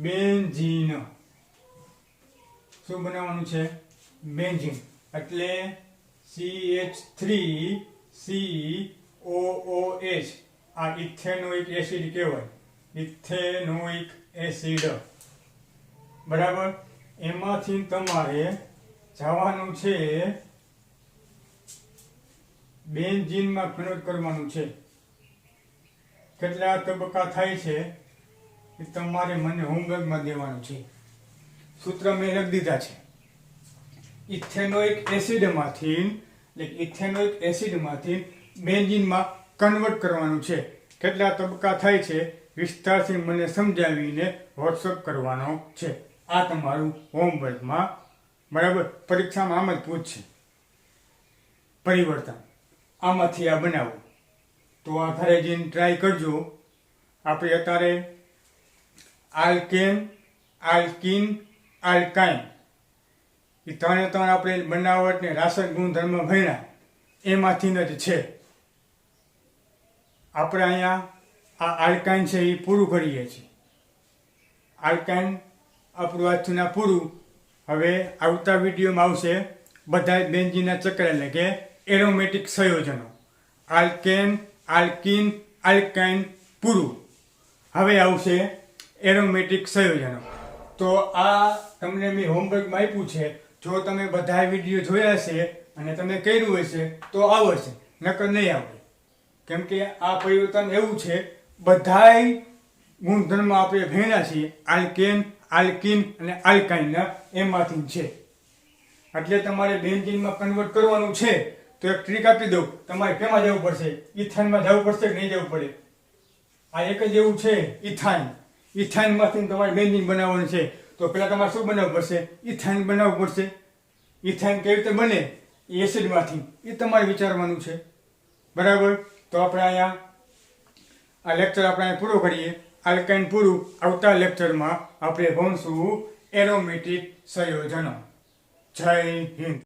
બેન્ઝીન. શું બનાવવાનું છે? બેન્ઝીન. એટલે CH3COOH. આ ઇથેનોઇક એસિડ કહેવાય, ઇથેનોઇક એસિડ, બરાબર. એમાંથી તમારે જવાનું છે બેન્ઝીનમાં કન્વર્ટ કરવાનું છે. કેટલા તબક્કા થાય છે એ તમારે મને હોમવર્કમાં દેવાનું છે. સૂત્ર મેં લખી દીધા છે. ઇથેનોઇક એસિડમાંથી બેન્ઝીનમાં કન્વર્ટ કરવાનું છે. કેટલા તબક્કા થાય છે વિસ્તારથી મને સમજાવીને વોટ્સઅપ કરવાનો છે. આ તમારું હોમવર્કમાં, બરાબર. પરીક્ષામાં આમ જ પૂછશે પરિવર્તન, આમાંથી આ બનાવો. તો આ ઘરે જઈને ટ્રાય કરજો. આપણે અત્યારે આલ્કેન, આલ્કીન, આલ્કાઇન એ 3 આપણે બનાવટ ને રાસાયણિક ગુણધર્મ ભણ્યા, એમાંથી જ છે. આપણે અહીંયા આ આલ્કાઇન છે એ પૂરું કરીએ છીએ. આલ્કાઇન આપણું આજથી પૂરું. હવે આવતા વિડીયોમાં આવશે બધા બેન્ઝીનના ચક્ર એટલે કે એરોમેટિક સંયોજનો. આલ્કેન, આલ્કીન, આલ્કાઇન પૂરું. હવે આવશે એરોમેટિક સંયોજનો. તો આ તમને મેં હોમવર્કમાં આપ્યું છે. જો તમે બધા વિડીયો જોયા છે અને તમે કર્યું હશે તો આવડશે, નકર નહીં આવડે. કેમ કે આ પરિવર્તન એવું છે, બધાય ગુણધર્મ આપણે ભણ્યા છીએ આલ્કેન, આલ્કીન અને આલ્કાઇનના, એમાંથી છે. એટલે તમારે બેન્ઝીનમાં કન્વર્ટ કરવાનું છે. તો એક ટ્રીક આપી દઉં. તમારે કેમાં જવું પડશે? ઇથાઇનમાં જવું પડશે કે નહીં જવું પડે? આ એક જ એવું છે ઇથાઇન. ઇથાઇનમાંથી તમારે બેન્ઝીન બનાવવાનું છે. તો પહેલાં તમારે શું બનાવવું પડશે? ઇથાઇન બનાવવું પડશે. ઇથાઇન કેવી રીતે બને? એસિડમાંથી. એ તમારે વિચારવાનું છે, બરાબર. તો આપણે અહીંયા આ લેક્ચર આપણે પૂરો કરીએ. આલ્કાઇન પૂરું. આવતા લેક્ચરમાં આપણે ભણશું એરોમેટિક સંયોજનો. જય હિન્દ.